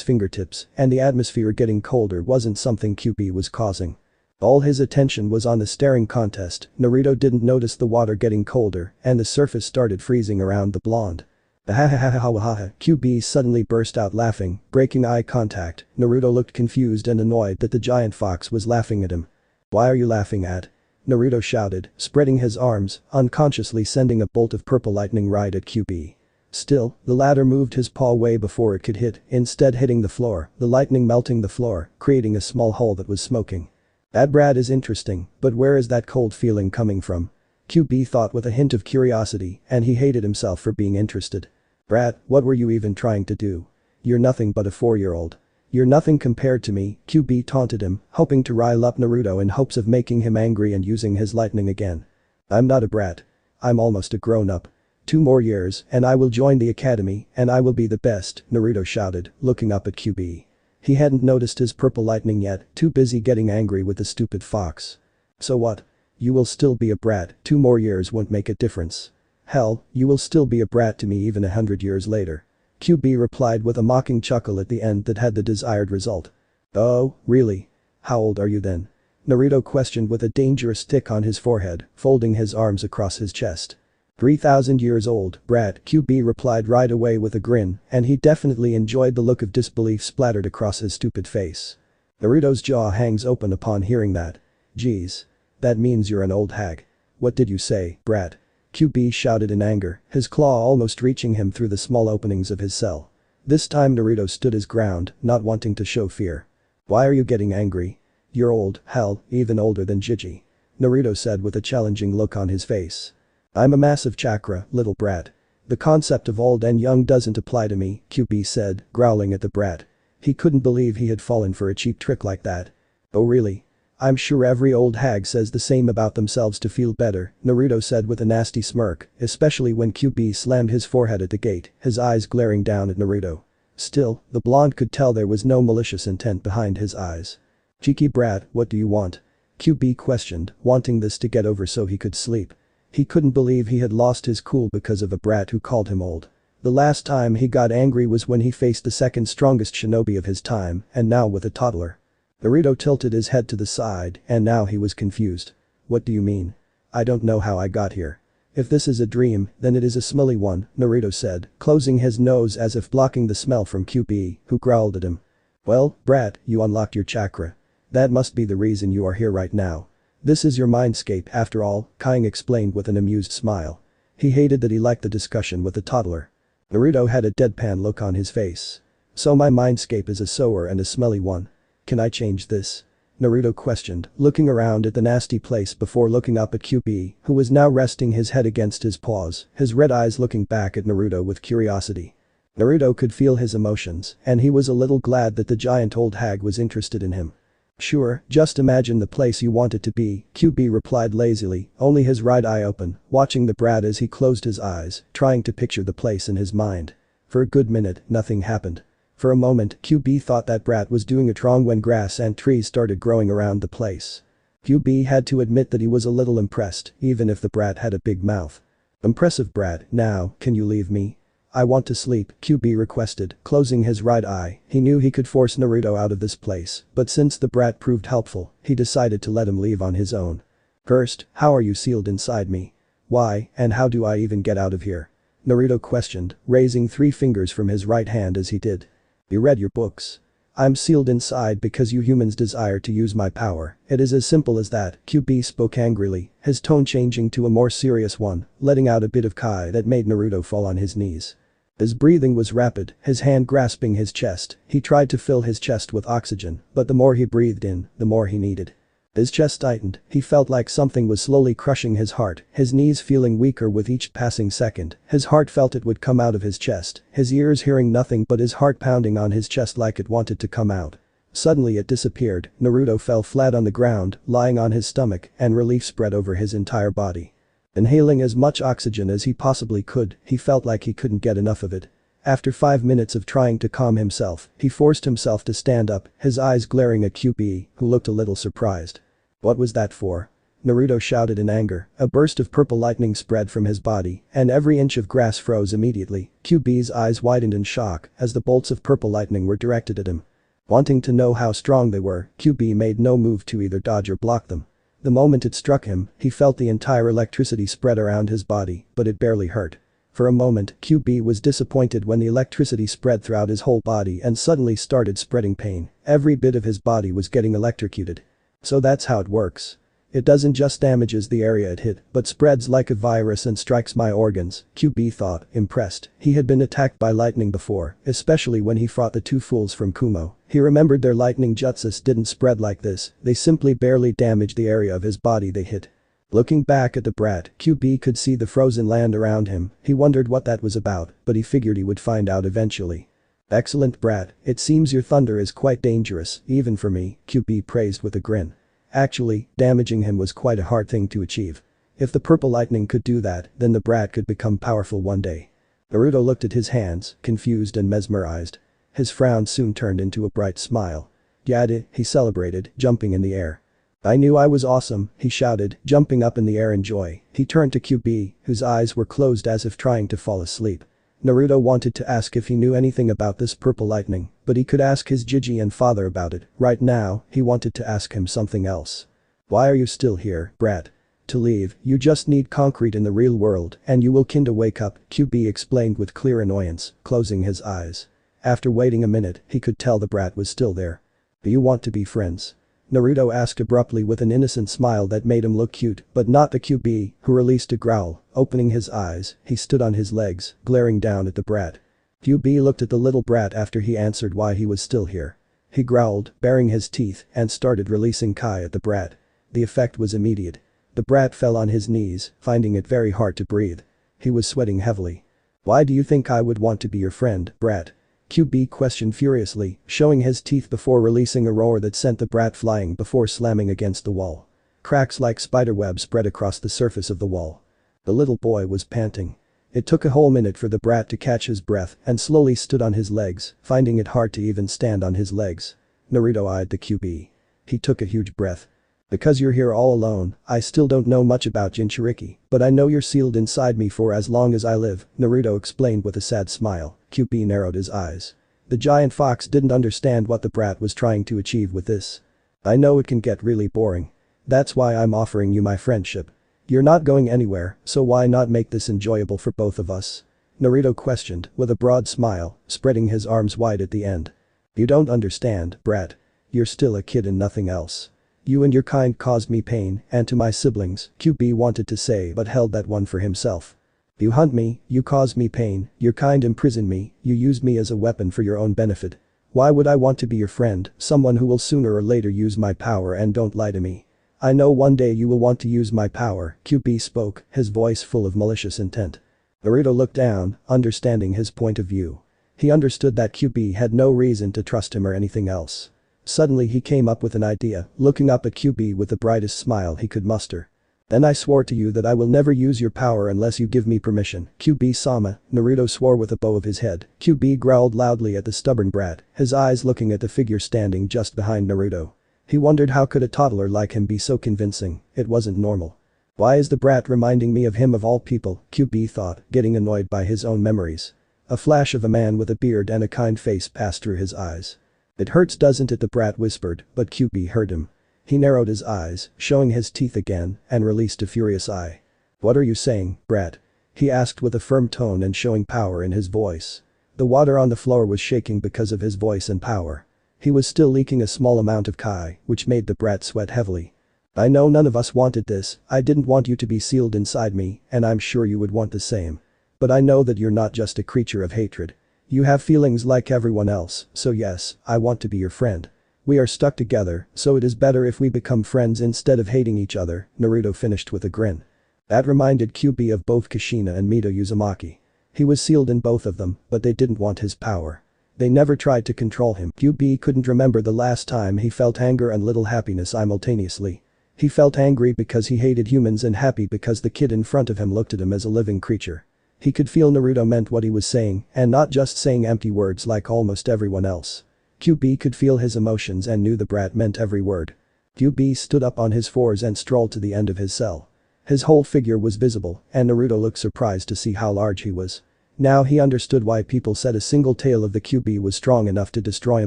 fingertips, and the atmosphere getting colder wasn't something Kyuubi was causing. All his attention was on the staring contest. Naruto didn't notice the water getting colder, and the surface started freezing around the blonde. Ha. Kyuubi suddenly burst out laughing, breaking eye contact. Naruto looked confused and annoyed that the giant fox was laughing at him. "Why are you laughing at?" Naruto shouted, spreading his arms, unconsciously sending a bolt of purple lightning right at Kyuubi. Still, the latter moved his paw way before it could hit, instead hitting the floor, the lightning melting the floor, creating a small hole that was smoking. That brat is interesting, but where is that cold feeling coming from? Kyuubi thought with a hint of curiosity, and he hated himself for being interested. Brat, what were you even trying to do? You're nothing but a 4-year-old. You're nothing compared to me, Kyuubi taunted him, hoping to rile up Naruto in hopes of making him angry and using his lightning again. I'm not a brat. I'm almost a grown-up. 2 more years, and I will join the academy, and I will be the best, Naruto shouted, looking up at Kyuubi. He hadn't noticed his purple lightning yet, too busy getting angry with the stupid fox. So what? You will still be a brat, 2 more years won't make a difference. Hell, you will still be a brat to me even 100 years later. Kyuubi replied with a mocking chuckle at the end that had the desired result. Oh, really? How old are you then? Naruto questioned with a dangerous tick on his forehead, folding his arms across his chest. 3,000 years old, brat, Kyuubi replied right away with a grin, and he definitely enjoyed the look of disbelief splattered across his stupid face. Naruto's jaw hangs open upon hearing that. Geez. That means you're an old hag. What did you say, brat? Kyuubi shouted in anger, his claw almost reaching him through the small openings of his cell. This time Naruto stood his ground, not wanting to show fear. Why are you getting angry? You're old, hell, even older than Jiji. Naruto said with a challenging look on his face. I'm a massive chakra, little brat. The concept of old and young doesn't apply to me, Kyuubi said, growling at the brat. He couldn't believe he had fallen for a cheap trick like that. Oh really? I'm sure every old hag says the same about themselves to feel better, Naruto said with a nasty smirk, especially when Kyuubi slammed his forehead at the gate, his eyes glaring down at Naruto. Still, the blonde could tell there was no malicious intent behind his eyes. Cheeky brat, what do you want? Kyuubi questioned, wanting this to get over so he could sleep. He couldn't believe he had lost his cool because of a brat who called him old. The last time he got angry was when he faced the second strongest shinobi of his time, and now with a toddler. Naruto tilted his head to the side, and now he was confused. What do you mean? I don't know how I got here. If this is a dream, then it is a smelly one, Naruto said, closing his nose as if blocking the smell from Kyuubi, who growled at him. Well, brat, you unlocked your chakra. That must be the reason you are here right now. This is your mindscape after all, Kyung explained with an amused smile. He hated that he liked the discussion with the toddler. Naruto had a deadpan look on his face. So my mindscape is a sour and a smelly one. Can I change this? Naruto questioned, looking around at the nasty place before looking up at Kyuubi, who was now resting his head against his paws, his red eyes looking back at Naruto with curiosity. Naruto could feel his emotions, and he was a little glad that the giant old hag was interested in him. Sure, just imagine the place you want it to be, Kyuubi replied lazily, only his right eye open, watching the brat as he closed his eyes, trying to picture the place in his mind. For a good minute, nothing happened. For a moment, Kyuubi thought that brat was doing it wrong when grass and trees started growing around the place. Kyuubi had to admit that he was a little impressed, even if the brat had a big mouth. Impressive brat, now, can you leave me? I want to sleep, Kyuubi requested, closing his right eye. He knew he could force Naruto out of this place, but since the brat proved helpful, he decided to let him leave on his own. First, how are you sealed inside me? Why, and how do I even get out of here? Naruto questioned, raising 3 fingers from his right hand as he did. You read your books. I'm sealed inside because you humans desire to use my power. It is as simple as that, Kyuubi spoke angrily, his tone changing to a more serious one, letting out a bit of kai that made Naruto fall on his knees. His breathing was rapid, his hand grasping his chest. He tried to fill his chest with oxygen, but the more he breathed in, the more he needed. His chest tightened, he felt like something was slowly crushing his heart, his knees feeling weaker with each passing second. His heart felt it would come out of his chest, his ears hearing nothing but his heart pounding on his chest like it wanted to come out. Suddenly it disappeared, Naruto fell flat on the ground, lying on his stomach, and relief spread over his entire body. Inhaling as much oxygen as he possibly could, he felt like he couldn't get enough of it. After 5 minutes of trying to calm himself, he forced himself to stand up, his eyes glaring at Kyuubi, who looked a little surprised. What was that for? Naruto shouted in anger. A burst of purple lightning spread from his body, and every inch of grass froze immediately. Kyuubi's eyes widened in shock as the bolts of purple lightning were directed at him. Wanting to know how strong they were, Kyuubi made no move to either dodge or block them. The moment it struck him, he felt the entire electricity spread around his body, but it barely hurt. For a moment, Kyuubi was disappointed when the electricity spread throughout his whole body and suddenly started spreading pain. Every bit of his body was getting electrocuted. So that's how it works. It doesn't just damages the area it hit, but spreads like a virus and strikes my organs, Kyuubi thought, impressed. He had been attacked by lightning before, especially when he fought the two fools from Kumo. He remembered their lightning jutsus didn't spread like this, they simply barely damaged the area of his body they hit. Looking back at the brat, Kyuubi could see the frozen land around him. He wondered what that was about, but he figured he would find out eventually. Excellent brat, it seems your thunder is quite dangerous, even for me, Kyuubi praised with a grin. Actually, damaging him was quite a hard thing to achieve. If the purple lightning could do that, then the brat could become powerful one day. Naruto looked at his hands, confused and mesmerized. His frown soon turned into a bright smile. Yada, he celebrated, jumping in the air. I knew I was awesome, he shouted, jumping up in the air in joy. He turned to Kyuubi, whose eyes were closed as if trying to fall asleep. Naruto wanted to ask if he knew anything about this purple lightning, but he could ask his Jiji and father about it. Right now, he wanted to ask him something else. Why are you still here, brat? To leave, you just need concrete in the real world and you will kinda wake up, Kyuubi explained with clear annoyance, closing his eyes. After waiting a minute, he could tell the brat was still there. Do you want to be friends? Naruto asked abruptly with an innocent smile that made him look cute, but not the Kyuubi, who released a growl. Opening his eyes, he stood on his legs, glaring down at the brat. Kyuubi looked at the little brat after he answered why he was still here. He growled, baring his teeth, and started releasing Kai at the brat. The effect was immediate. The brat fell on his knees, finding it very hard to breathe. He was sweating heavily. Why do you think I would want to be your friend, brat? Kyuubi questioned furiously, showing his teeth before releasing a roar that sent the brat flying before slamming against the wall. Cracks like spiderweb spread across the surface of the wall. The little boy was panting. It took a whole minute for the brat to catch his breath and slowly stood on his legs, finding it hard to even stand on his legs. Naruto eyed the Kyuubi. He took a huge breath. Because you're here all alone, I still don't know much about Jinchuriki, but I know you're sealed inside me for as long as I live, Naruto explained with a sad smile. Kyuubi narrowed his eyes. The giant fox didn't understand what the brat was trying to achieve with this. I know it can get really boring. That's why I'm offering you my friendship. You're not going anywhere, so why not make this enjoyable for both of us? Naruto questioned, with a broad smile, spreading his arms wide at the end. You don't understand, brat. You're still a kid and nothing else. You and your kind caused me pain, and to my siblings, Kyuubi wanted to say but held that one for himself. You hunt me, you cause me pain, your kind imprison me, you use me as a weapon for your own benefit. Why would I want to be your friend, someone who will sooner or later use my power and don't lie to me? I know one day you will want to use my power, Kyuubi spoke, his voice full of malicious intent. Naruto looked down, understanding his point of view. He understood that Kyuubi had no reason to trust him or anything else. Suddenly he came up with an idea, looking up at Kyuubi with the brightest smile he could muster. Then I swore to you that I will never use your power unless you give me permission, Kyuubi-sama, Naruto swore with a bow of his head. Kyuubi growled loudly at the stubborn brat, his eyes looking at the figure standing just behind Naruto. He wondered how could a toddler like him be so convincing, it wasn't normal. Why is the brat reminding me of him of all people, Kyuubi thought, getting annoyed by his own memories. A flash of a man with a beard and a kind face passed through his eyes. It hurts doesn't it, the brat whispered, but Kyuubi heard him. He narrowed his eyes, showing his teeth again, and released a furious eye. What are you saying, brat? He asked with a firm tone and showing power in his voice. The water on the floor was shaking because of his voice and power. He was still leaking a small amount of Kai, which made the brat sweat heavily. I know none of us wanted this, I didn't want you to be sealed inside me, and I'm sure you would want the same. But I know that you're not just a creature of hatred. You have feelings like everyone else, so yes, I want to be your friend. We are stuck together, so it is better if we become friends instead of hating each other, Naruto finished with a grin. That reminded Kyuubi of both Kushina and Mito Uzumaki. He was sealed in both of them, but they didn't want his power. They never tried to control him. Kyuubi couldn't remember the last time he felt anger and little happiness simultaneously. He felt angry because he hated humans and happy because the kid in front of him looked at him as a living creature. He could feel Naruto meant what he was saying and not just saying empty words like almost everyone else. Kyuubi could feel his emotions and knew the brat meant every word. Kyuubi stood up on his fours and strolled to the end of his cell. His whole figure was visible and Naruto looked surprised to see how large he was. Now he understood why people said a single tail of the Kyuubi was strong enough to destroy a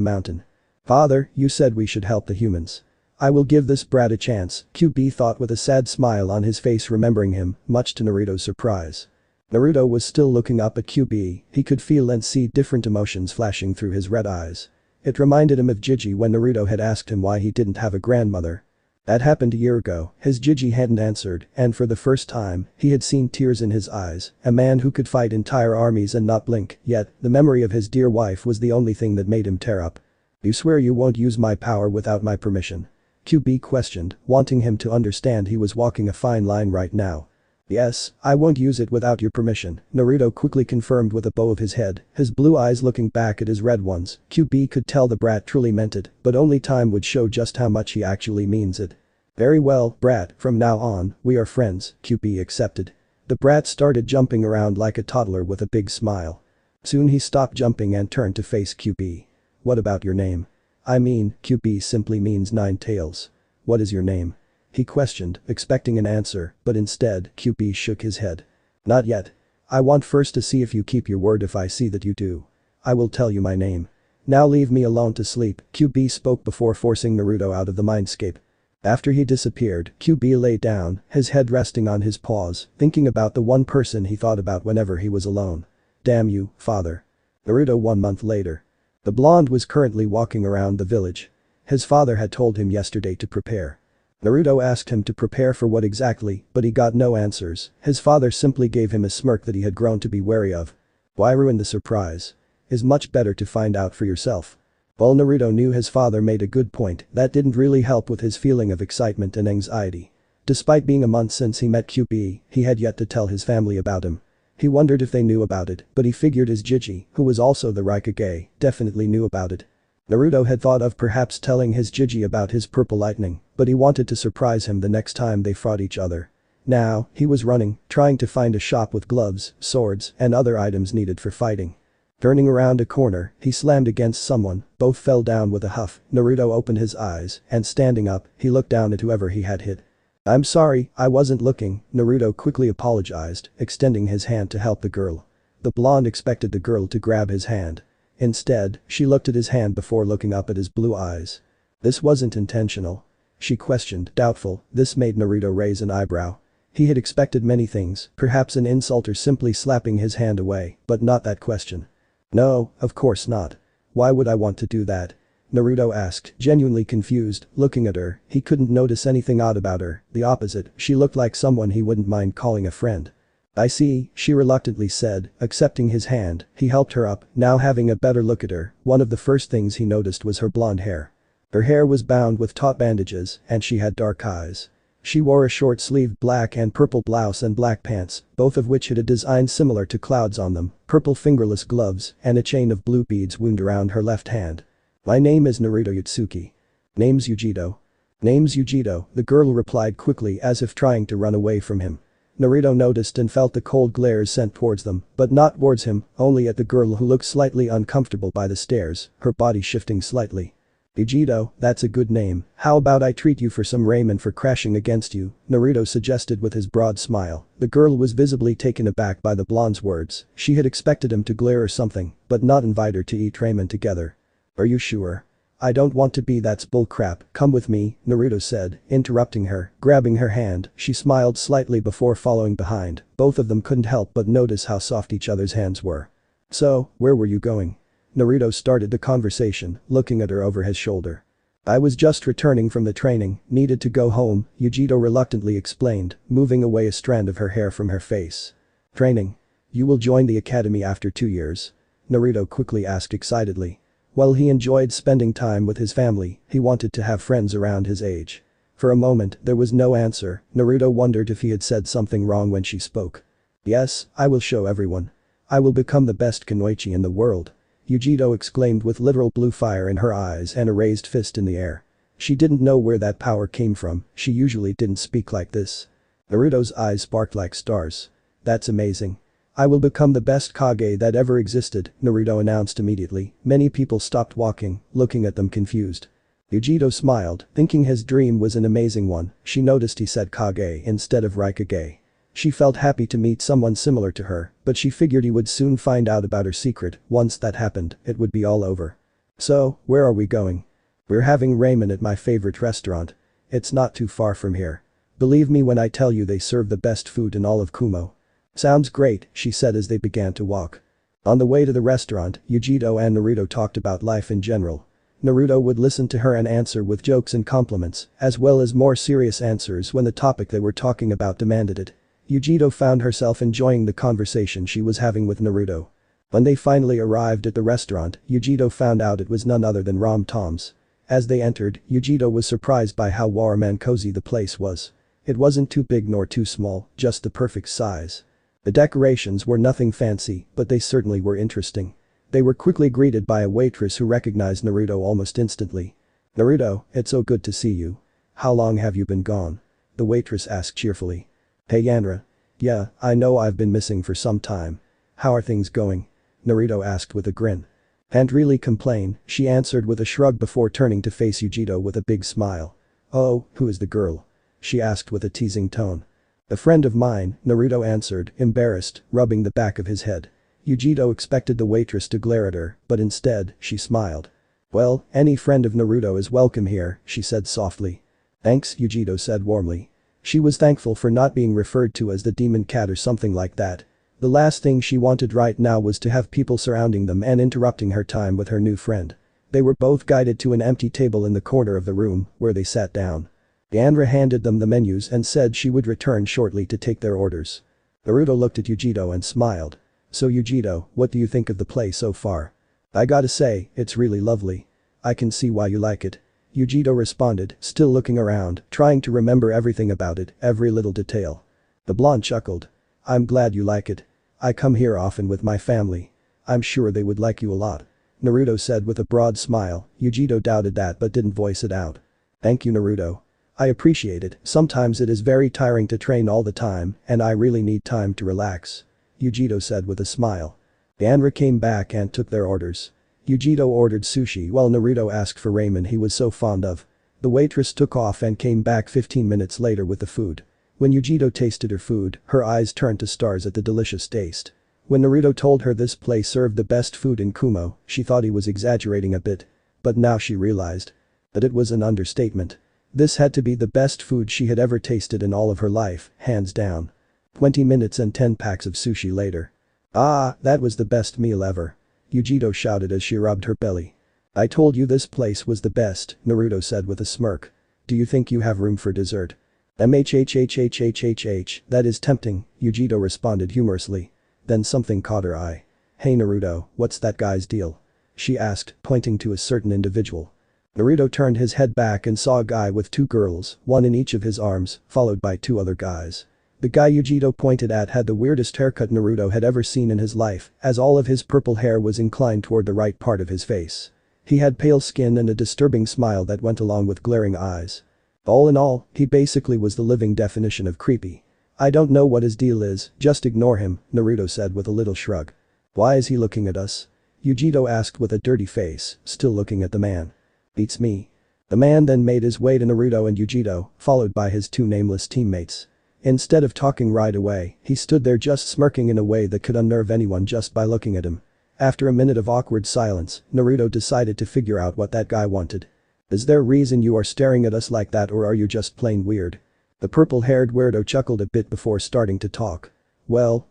mountain. "Father, you said we should help the humans. I will give this brat a chance," Kyuubi thought with a sad smile on his face remembering him, much to Naruto's surprise. Naruto was still looking up at Kyuubi, he could feel and see different emotions flashing through his red eyes. It reminded him of Gigi when Naruto had asked him why he didn't have a grandmother. That happened a year ago, his Gigi hadn't answered, and for the first time, he had seen tears in his eyes, a man who could fight entire armies and not blink, yet, the memory of his dear wife was the only thing that made him tear up. "You swear you won't use my power without my permission?" Kyuubi questioned, wanting him to understand he was walking a fine line right now. "Yes, I won't use it without your permission," Naruto quickly confirmed with a bow of his head, his blue eyes looking back at his red ones. Kyuubi could tell the brat truly meant it, but only time would show just how much he actually means it. "Very well, brat, from now on, we are friends," Kyuubi accepted. The brat started jumping around like a toddler with a big smile. Soon he stopped jumping and turned to face Kyuubi. "What about your name?" "I mean, Kyuubi simply means 9 tails. What is your name?" he questioned, expecting an answer, but instead, Kyuubi shook his head. "Not yet. I want first to see if you keep your word. If I see that you do, I will tell you my name. Now leave me alone to sleep," Kyuubi spoke before forcing Naruto out of the mindscape. After he disappeared, Kyuubi lay down, his head resting on his paws, thinking about the one person he thought about whenever he was alone. "Damn you, father." Naruto 1 month later. The blonde was currently walking around the village. His father had told him yesterday to prepare. Naruto asked him to prepare for what exactly, but he got no answers. His father simply gave him a smirk that he had grown to be wary of. Why ruin the surprise? Is much better to find out for yourself. While Naruto knew his father made a good point, that didn't really help with his feeling of excitement and anxiety. Despite being a month since he met Kyuubi, he had yet to tell his family about him. He wondered if they knew about it, but he figured his Gigi, who was also the Raikage, definitely knew about it. Naruto had thought of perhaps telling his Gigi about his purple lightning, but he wanted to surprise him the next time they fought each other. Now, he was running, trying to find a shop with gloves, swords, and other items needed for fighting. Turning around a corner, he slammed against someone, both fell down with a huff. Naruto opened his eyes, and standing up, he looked down at whoever he had hit. "I'm sorry, I wasn't looking," Naruto quickly apologized, extending his hand to help the girl. The blonde expected the girl to grab his hand. Instead, she looked at his hand before looking up at his blue eyes. "This wasn't intentional?" she questioned, doubtful. This made Naruto raise an eyebrow. He had expected many things, perhaps an insult or simply slapping his hand away, but not that question. "No, of course not. Why would I want to do that?" Naruto asked, genuinely confused, looking at her, he couldn't notice anything odd about her, the opposite, she looked like someone he wouldn't mind calling a friend. "I see," she reluctantly said, accepting his hand. He helped her up, now having a better look at her. One of the first things he noticed was her blonde hair. Her hair was bound with taut bandages, and she had dark eyes. She wore a short-sleeved black and purple blouse and black pants, both of which had a design similar to clouds on them, purple fingerless gloves, and a chain of blue beads wound around her left hand. "My name is Naruto Yutsuki. Name's Yugito." "Name's Yugito," the girl replied quickly as if trying to run away from him. Naruto noticed and felt the cold glares sent towards them, but not towards him, only at the girl who looked slightly uncomfortable by the stairs, her body shifting slightly. "Yugito, that's a good name. How about I treat you for some ramen for crashing against you?" Naruto suggested with his broad smile. The girl was visibly taken aback by the blonde's words. She had expected him to glare or something, but not invite her to eat ramen together. "Are you sure?" "I don't want to be. That's bullcrap. Come with me," Naruto said, interrupting her, grabbing her hand. She smiled slightly before following behind. Both of them couldn't help but notice how soft each other's hands were. "So, where were you going?" Naruto started the conversation, looking at her over his shoulder. "I was just returning from the training, needed to go home," Yugito reluctantly explained, moving away a strand of her hair from her face. "Training? You will join the academy after 2 years?" Naruto quickly asked excitedly. While he enjoyed spending time with his family, he wanted to have friends around his age. For a moment, there was no answer. Naruto wondered if he had said something wrong when she spoke. "Yes, I will show everyone. I will become the best kunoichi in the world," Yugito exclaimed with literal blue fire in her eyes and a raised fist in the air. She didn't know where that power came from, she usually didn't speak like this. Naruto's eyes sparked like stars. That's amazing. I will become the best Kage that ever existed, Naruto announced immediately. Many people stopped walking, looking at them confused. Yugito smiled, thinking his dream was an amazing one. She noticed he said Kage instead of Raikage. She felt happy to meet someone similar to her, but she figured he would soon find out about her secret. Once that happened, it would be all over. So, where are we going? We're having ramen at my favorite restaurant. It's not too far from here. Believe me when I tell you they serve the best food in all of Kumo. Sounds great, she said as they began to walk. On the way to the restaurant, Yugito and Naruto talked about life in general. Naruto would listen to her and answer with jokes and compliments, as well as more serious answers when the topic they were talking about demanded it. Yugito found herself enjoying the conversation she was having with Naruto. When they finally arrived at the restaurant, Yugito found out it was none other than Ram Tom's. As they entered, Yugito was surprised by how warm and cozy the place was. It wasn't too big nor too small, just the perfect size. The decorations were nothing fancy, but they certainly were interesting. They were quickly greeted by a waitress who recognized Naruto almost instantly. "Naruto, it's so good to see you. How long have you been gone?" the waitress asked cheerfully. "Hey Yanra. Yeah, I know I've been missing for some time. How are things going?" Naruto asked with a grin. "Can't really complain," she answered with a shrug before turning to face Yugito with a big smile. "Oh, who is the girl?" she asked with a teasing tone. "A friend of mine," Naruto answered, embarrassed, rubbing the back of his head. Yugito expected the waitress to glare at her, but instead, she smiled. "Well, any friend of Naruto is welcome here," she said softly. "Thanks," Yugito said warmly. She was thankful for not being referred to as the demon cat or something like that. The last thing she wanted right now was to have people surrounding them and interrupting her time with her new friend. They were both guided to an empty table in the corner of the room, where they sat down. Yanra handed them the menus and said she would return shortly to take their orders. Naruto looked at Yugito and smiled. "So Yugito, what do you think of the place so far?" "I gotta say, it's really lovely. I can see why you like it," Yugito responded, still looking around, trying to remember everything about it, every little detail. The blonde chuckled. "I'm glad you like it. I come here often with my family. I'm sure they would like you a lot," Naruto said with a broad smile. Yugito doubted that but didn't voice it out. "Thank you Naruto. I appreciate it. Sometimes it is very tiring to train all the time, and I really need time to relax," Yugito said with a smile. Yanra came back and took their orders. Yugito ordered sushi while Naruto asked for ramen he was so fond of. The waitress took off and came back 15 minutes later with the food. When Yugito tasted her food, her eyes turned to stars at the delicious taste. When Naruto told her this place served the best food in Kumo, she thought he was exaggerating a bit. But now she realized that it was an understatement. This had to be the best food she had ever tasted in all of her life, hands down. 20 minutes and 10 packs of sushi later. "Ah, that was the best meal ever," Yugito shouted as she rubbed her belly. "I told you this place was the best," Naruto said with a smirk. "Do you think you have room for dessert?" "Mhhhhhhhh, that is tempting," Yugito responded humorously. Then something caught her eye. "Hey Naruto, what's that guy's deal?" she asked, pointing to a certain individual. Naruto turned his head back and saw a guy with two girls, one in each of his arms, followed by two other guys. The guy Yugito pointed at had the weirdest haircut Naruto had ever seen in his life, as all of his purple hair was inclined toward the right part of his face. He had pale skin and a disturbing smile that went along with glaring eyes. All in all, he basically was the living definition of creepy. "I don't know what his deal is, just ignore him," Naruto said with a little shrug. "Why is he looking at us?" Yugito asked with a dirty face, still looking at the man. "Beats me." The man then made his way to Naruto and Yugito, followed by his two nameless teammates. Instead of talking right away, he stood there just smirking in a way that could unnerve anyone just by looking at him. After a minute of awkward silence, Naruto decided to figure out what that guy wanted. "Is there a reason you are staring at us like that or are you just plain weird?" The purple-haired weirdo chuckled a bit before starting to talk. Well,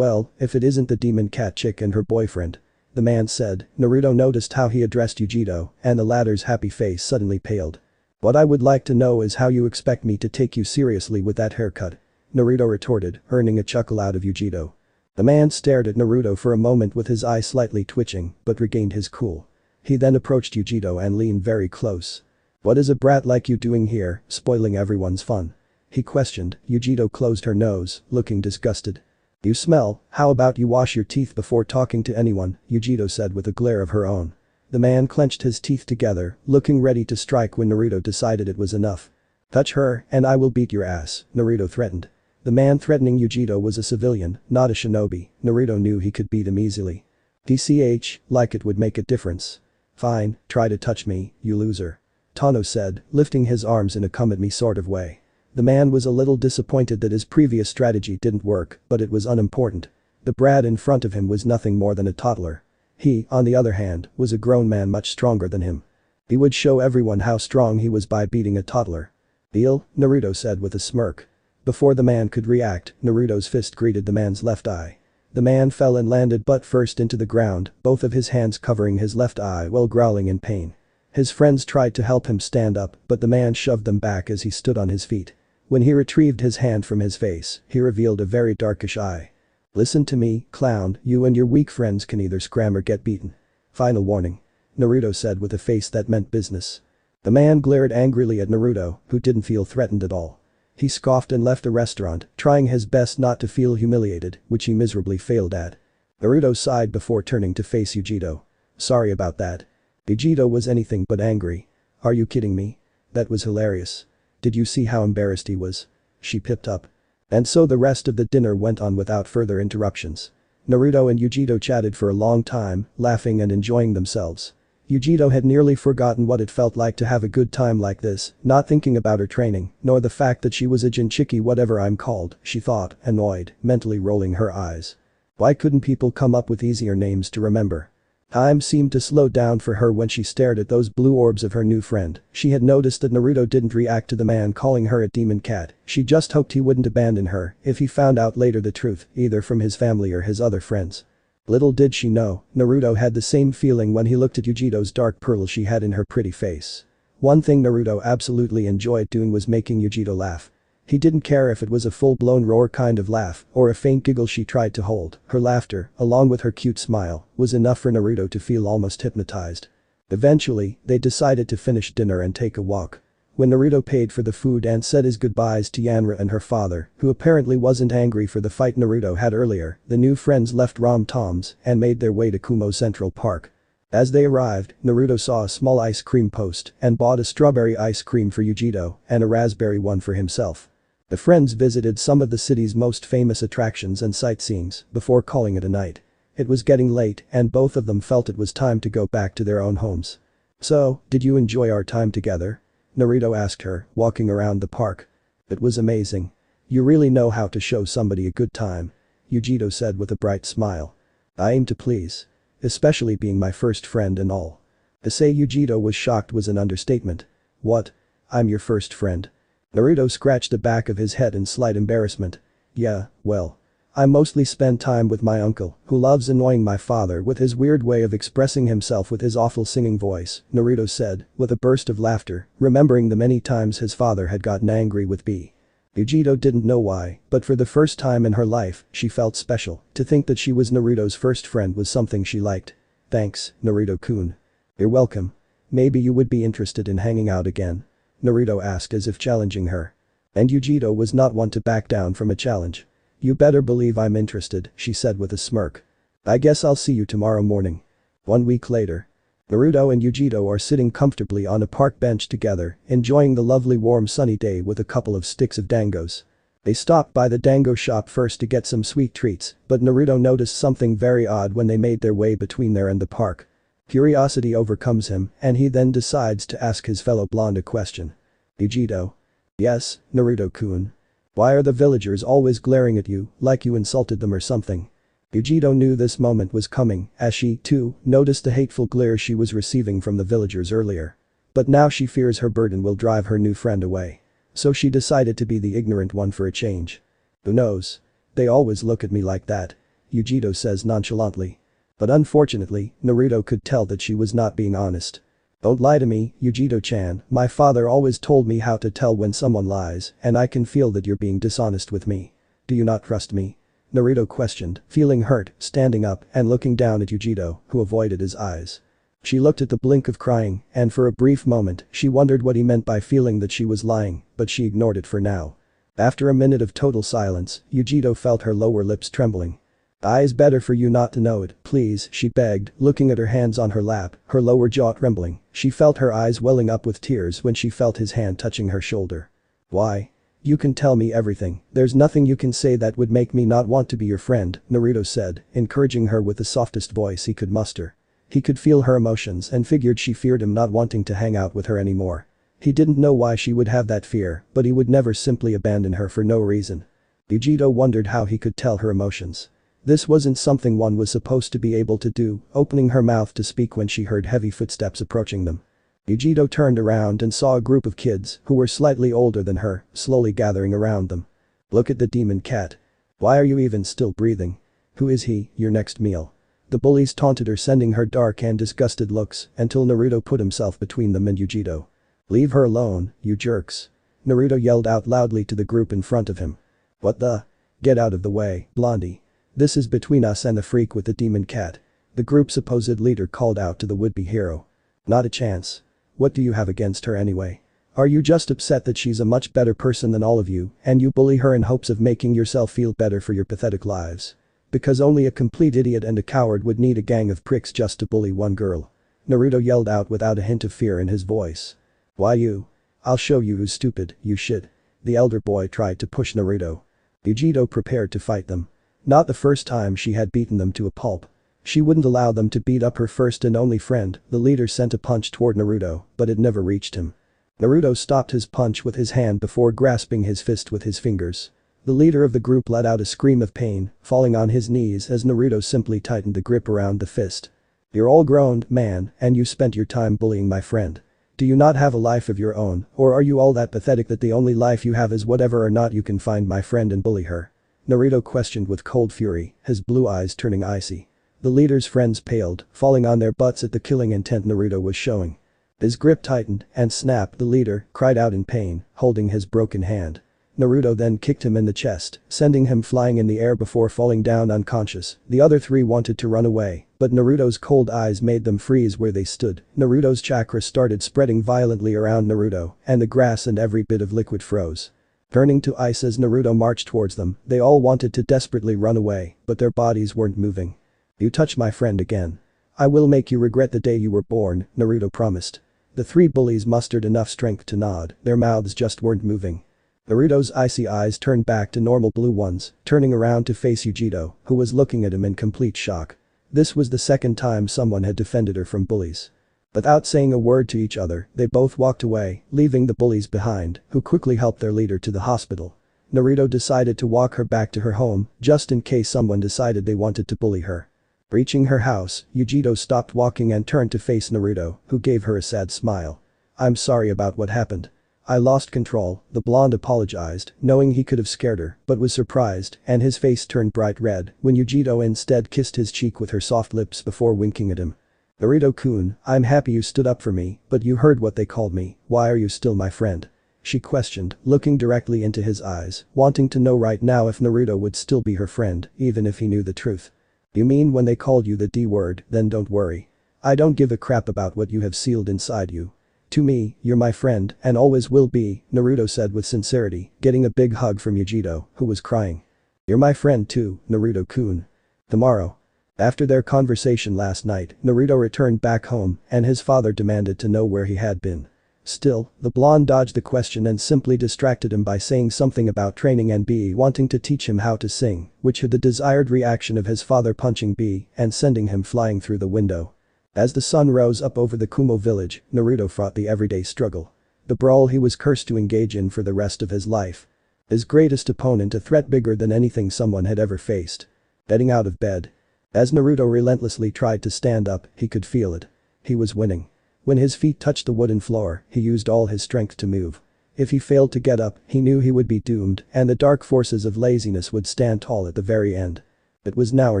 if it isn't the demon cat chick and her boyfriend," the man said. Naruto noticed how he addressed Yugito, and the latter's happy face suddenly paled. "What I would like to know is how you expect me to take you seriously with that haircut," Naruto retorted, earning a chuckle out of Yugito. The man stared at Naruto for a moment with his eye slightly twitching, but regained his cool. He then approached Yugito and leaned very close. "What is a brat like you doing here, spoiling everyone's fun?" he questioned. Yugito closed her nose, looking disgusted. "You smell, how about you wash your teeth before talking to anyone," Yugito said with a glare of her own. The man clenched his teeth together, looking ready to strike when Naruto decided it was enough. "Touch her, and I will beat your ass," Naruto threatened. The man threatening Yugito was a civilian, not a shinobi. Naruto knew he could beat him easily. "Tch, like it would make a difference. Fine, try to touch me, you loser," Tano said, lifting his arms in a come at me sort of way. The man was a little disappointed that his previous strategy didn't work, but it was unimportant. The brat in front of him was nothing more than a toddler. He, on the other hand, was a grown man much stronger than him. He would show everyone how strong he was by beating a toddler. "Deal?" Naruto said with a smirk. Before the man could react, Naruto's fist greeted the man's left eye. The man fell and landed butt first into the ground, both of his hands covering his left eye while growling in pain. His friends tried to help him stand up, but the man shoved them back as he stood on his feet. When he retrieved his hand from his face, he revealed a very darkish eye. "Listen to me, clown, you and your weak friends can either scram or get beaten. Final warning," Naruto said with a face that meant business. The man glared angrily at Naruto, who didn't feel threatened at all. He scoffed and left the restaurant, trying his best not to feel humiliated, which he miserably failed at. Naruto sighed before turning to face Yugito. "Sorry about that." Yugito was anything but angry. "Are you kidding me? That was hilarious. Did you see how embarrassed he was?" She pipped up. And so the rest of the dinner went on without further interruptions. Naruto and Yugito chatted for a long time, laughing and enjoying themselves. Yugito had nearly forgotten what it felt like to have a good time like this, not thinking about her training, nor the fact that she was a Jinchiki whatever I'm called, she thought, annoyed, mentally rolling her eyes. Why couldn't people come up with easier names to remember? Time seemed to slow down for her when she stared at those blue orbs of her new friend. She had noticed that Naruto didn't react to the man calling her a demon cat. She just hoped he wouldn't abandon her if he found out later the truth, either from his family or his other friends. Little did she know, Naruto had the same feeling when he looked at Yugito's dark pearl she had in her pretty face. One thing Naruto absolutely enjoyed doing was making Yugito laugh. He didn't care if it was a full-blown roar kind of laugh or a faint giggle she tried to hold. Her laughter, along with her cute smile, was enough for Naruto to feel almost hypnotized. Eventually, they decided to finish dinner and take a walk. When Naruto paid for the food and said his goodbyes to Yanra and her father, who apparently wasn't angry for the fight Naruto had earlier, the new friends left Rom-Toms and made their way to Kumo Central Park. As they arrived, Naruto saw a small ice cream post and bought a strawberry ice cream for Yugito and a raspberry one for himself. The friends visited some of the city's most famous attractions and sightseeings before calling it a night. It was getting late and both of them felt it was time to go back to their own homes. "So, did you enjoy our time together?" Naruto asked her, walking around the park. "It was amazing. You really know how to show somebody a good time," Yugito said with a bright smile. "I aim to please. Especially being my first friend and all." To say Yugito was shocked was an understatement. "What? I'm your first friend?" Naruto scratched the back of his head in slight embarrassment. "Yeah, well. I mostly spend time with my uncle, who loves annoying my father with his weird way of expressing himself with his awful singing voice," Naruto said, with a burst of laughter, remembering the many times his father had gotten angry with B. Yugito didn't know why, but for the first time in her life, she felt special. To think that she was Naruto's first friend was something she liked. "Thanks, Naruto-kun." "You're welcome. Maybe you would be interested in hanging out again?" Naruto asked as if challenging her. And Yugito was not one to back down from a challenge. "You better believe I'm interested," she said with a smirk. "I guess I'll see you tomorrow morning." 1 week later. Naruto and Yugito are sitting comfortably on a park bench together, enjoying the lovely warm sunny day with a couple of sticks of dangos. They stopped by the dango shop first to get some sweet treats, but Naruto noticed something very odd when they made their way between there and the park. Curiosity overcomes him, and he then decides to ask his fellow blonde a question. "Yugito?" "Yes, Naruto-kun. Why are the villagers always glaring at you, like you insulted them or something?" Yugito knew this moment was coming, as she, too, noticed the hateful glare she was receiving from the villagers earlier. But now she fears her burden will drive her new friend away. So she decided to be the ignorant one for a change. "Who knows? They always look at me like that," Yugito says nonchalantly. But unfortunately, Naruto could tell that she was not being honest. "Don't lie to me, Yugito-chan, my father always told me how to tell when someone lies, and I can feel that you're being dishonest with me. Do you not trust me?" Naruto questioned, feeling hurt, standing up and looking down at Yugito, who avoided his eyes. She looked at the blink of crying, and for a brief moment, she wondered what he meant by feeling that she was lying, but she ignored it for now. After a minute of total silence, Yugito felt her lower lips trembling. It's better for you not to know it, please, she begged, looking at her hands on her lap, her lower jaw trembling. She felt her eyes welling up with tears when she felt his hand touching her shoulder. Why? You can tell me everything, there's nothing you can say that would make me not want to be your friend, Naruto said, encouraging her with the softest voice he could muster. He could feel her emotions and figured she feared him not wanting to hang out with her anymore. He didn't know why she would have that fear, but he would never simply abandon her for no reason. Yugito wondered how he could tell her emotions. This wasn't something one was supposed to be able to do, opening her mouth to speak when she heard heavy footsteps approaching them. Yugito turned around and saw a group of kids, who were slightly older than her, slowly gathering around them. Look at the demon cat. Why are you even still breathing? Who is he, your next meal? The bullies taunted her, sending her dark and disgusted looks, until Naruto put himself between them and Yugito. Leave her alone, you jerks. Naruto yelled out loudly to the group in front of him. What the? Get out of the way, Blondie. This is between us and the freak with the demon cat. The group's supposed leader called out to the would-be hero. Not a chance. What do you have against her anyway? Are you just upset that she's a much better person than all of you, and you bully her in hopes of making yourself feel better for your pathetic lives? Because only a complete idiot and a coward would need a gang of pricks just to bully one girl. Naruto yelled out without a hint of fear in his voice. Why you? I'll show you who's stupid, you shit. The elder boy tried to push Naruto. Yugito prepared to fight them. Not the first time she had beaten them to a pulp. She wouldn't allow them to beat up her first and only friend. The leader sent a punch toward Naruto, but it never reached him. Naruto stopped his punch with his hand before grasping his fist with his fingers. The leader of the group let out a scream of pain, falling on his knees as Naruto simply tightened the grip around the fist. You're all grown, man, and you spent your time bullying my friend. Do you not have a life of your own, or are you all that pathetic that the only life you have is whatever or not you can find my friend and bully her? Naruto questioned with cold fury, his blue eyes turning icy. The leader's friends paled, falling on their butts at the killing intent Naruto was showing. His grip tightened, and snap, the leader cried out in pain, holding his broken hand. Naruto then kicked him in the chest, sending him flying in the air before falling down unconscious. The other three wanted to run away, but Naruto's cold eyes made them freeze where they stood. Naruto's chakra started spreading violently around Naruto, and the grass and every bit of liquid froze. Turning to ice as Naruto marched towards them, they all wanted to desperately run away, but their bodies weren't moving. You touch my friend again. I will make you regret the day you were born, Naruto promised. The three bullies mustered enough strength to nod, their mouths just weren't moving. Naruto's icy eyes turned back to normal blue ones, turning around to face Yugito, who was looking at him in complete shock. This was the second time someone had defended her from bullies. Without saying a word to each other, they both walked away, leaving the bullies behind, who quickly helped their leader to the hospital. Naruto decided to walk her back to her home, just in case someone decided they wanted to bully her. Reaching her house, Yugito stopped walking and turned to face Naruto, who gave her a sad smile. I'm sorry about what happened. I lost control, the blonde apologized, knowing he could have scared her, but was surprised, and his face turned bright red when Yugito instead kissed his cheek with her soft lips before winking at him. Naruto-kun, I'm happy you stood up for me, but you heard what they called me, why are you still my friend? She questioned, looking directly into his eyes, wanting to know right now if Naruto would still be her friend, even if he knew the truth. You mean when they called you the D-word, then don't worry. I don't give a crap about what you have sealed inside you. To me, you're my friend, and always will be, Naruto said with sincerity, getting a big hug from Yugito, who was crying. You're my friend too, Naruto-kun. Tomorrow. After their conversation last night, Naruto returned back home, and his father demanded to know where he had been. Still, the blonde dodged the question and simply distracted him by saying something about training and B wanting to teach him how to sing, which had the desired reaction of his father punching B and sending him flying through the window. As the sun rose up over the Kumo village, Naruto fought the everyday struggle. The brawl he was cursed to engage in for the rest of his life. His greatest opponent, a threat bigger than anything someone had ever faced. Getting out of bed. As Naruto relentlessly tried to stand up, he could feel it. He was winning. When his feet touched the wooden floor, he used all his strength to move. If he failed to get up, he knew he would be doomed, and the dark forces of laziness would stand tall at the very end. It was now or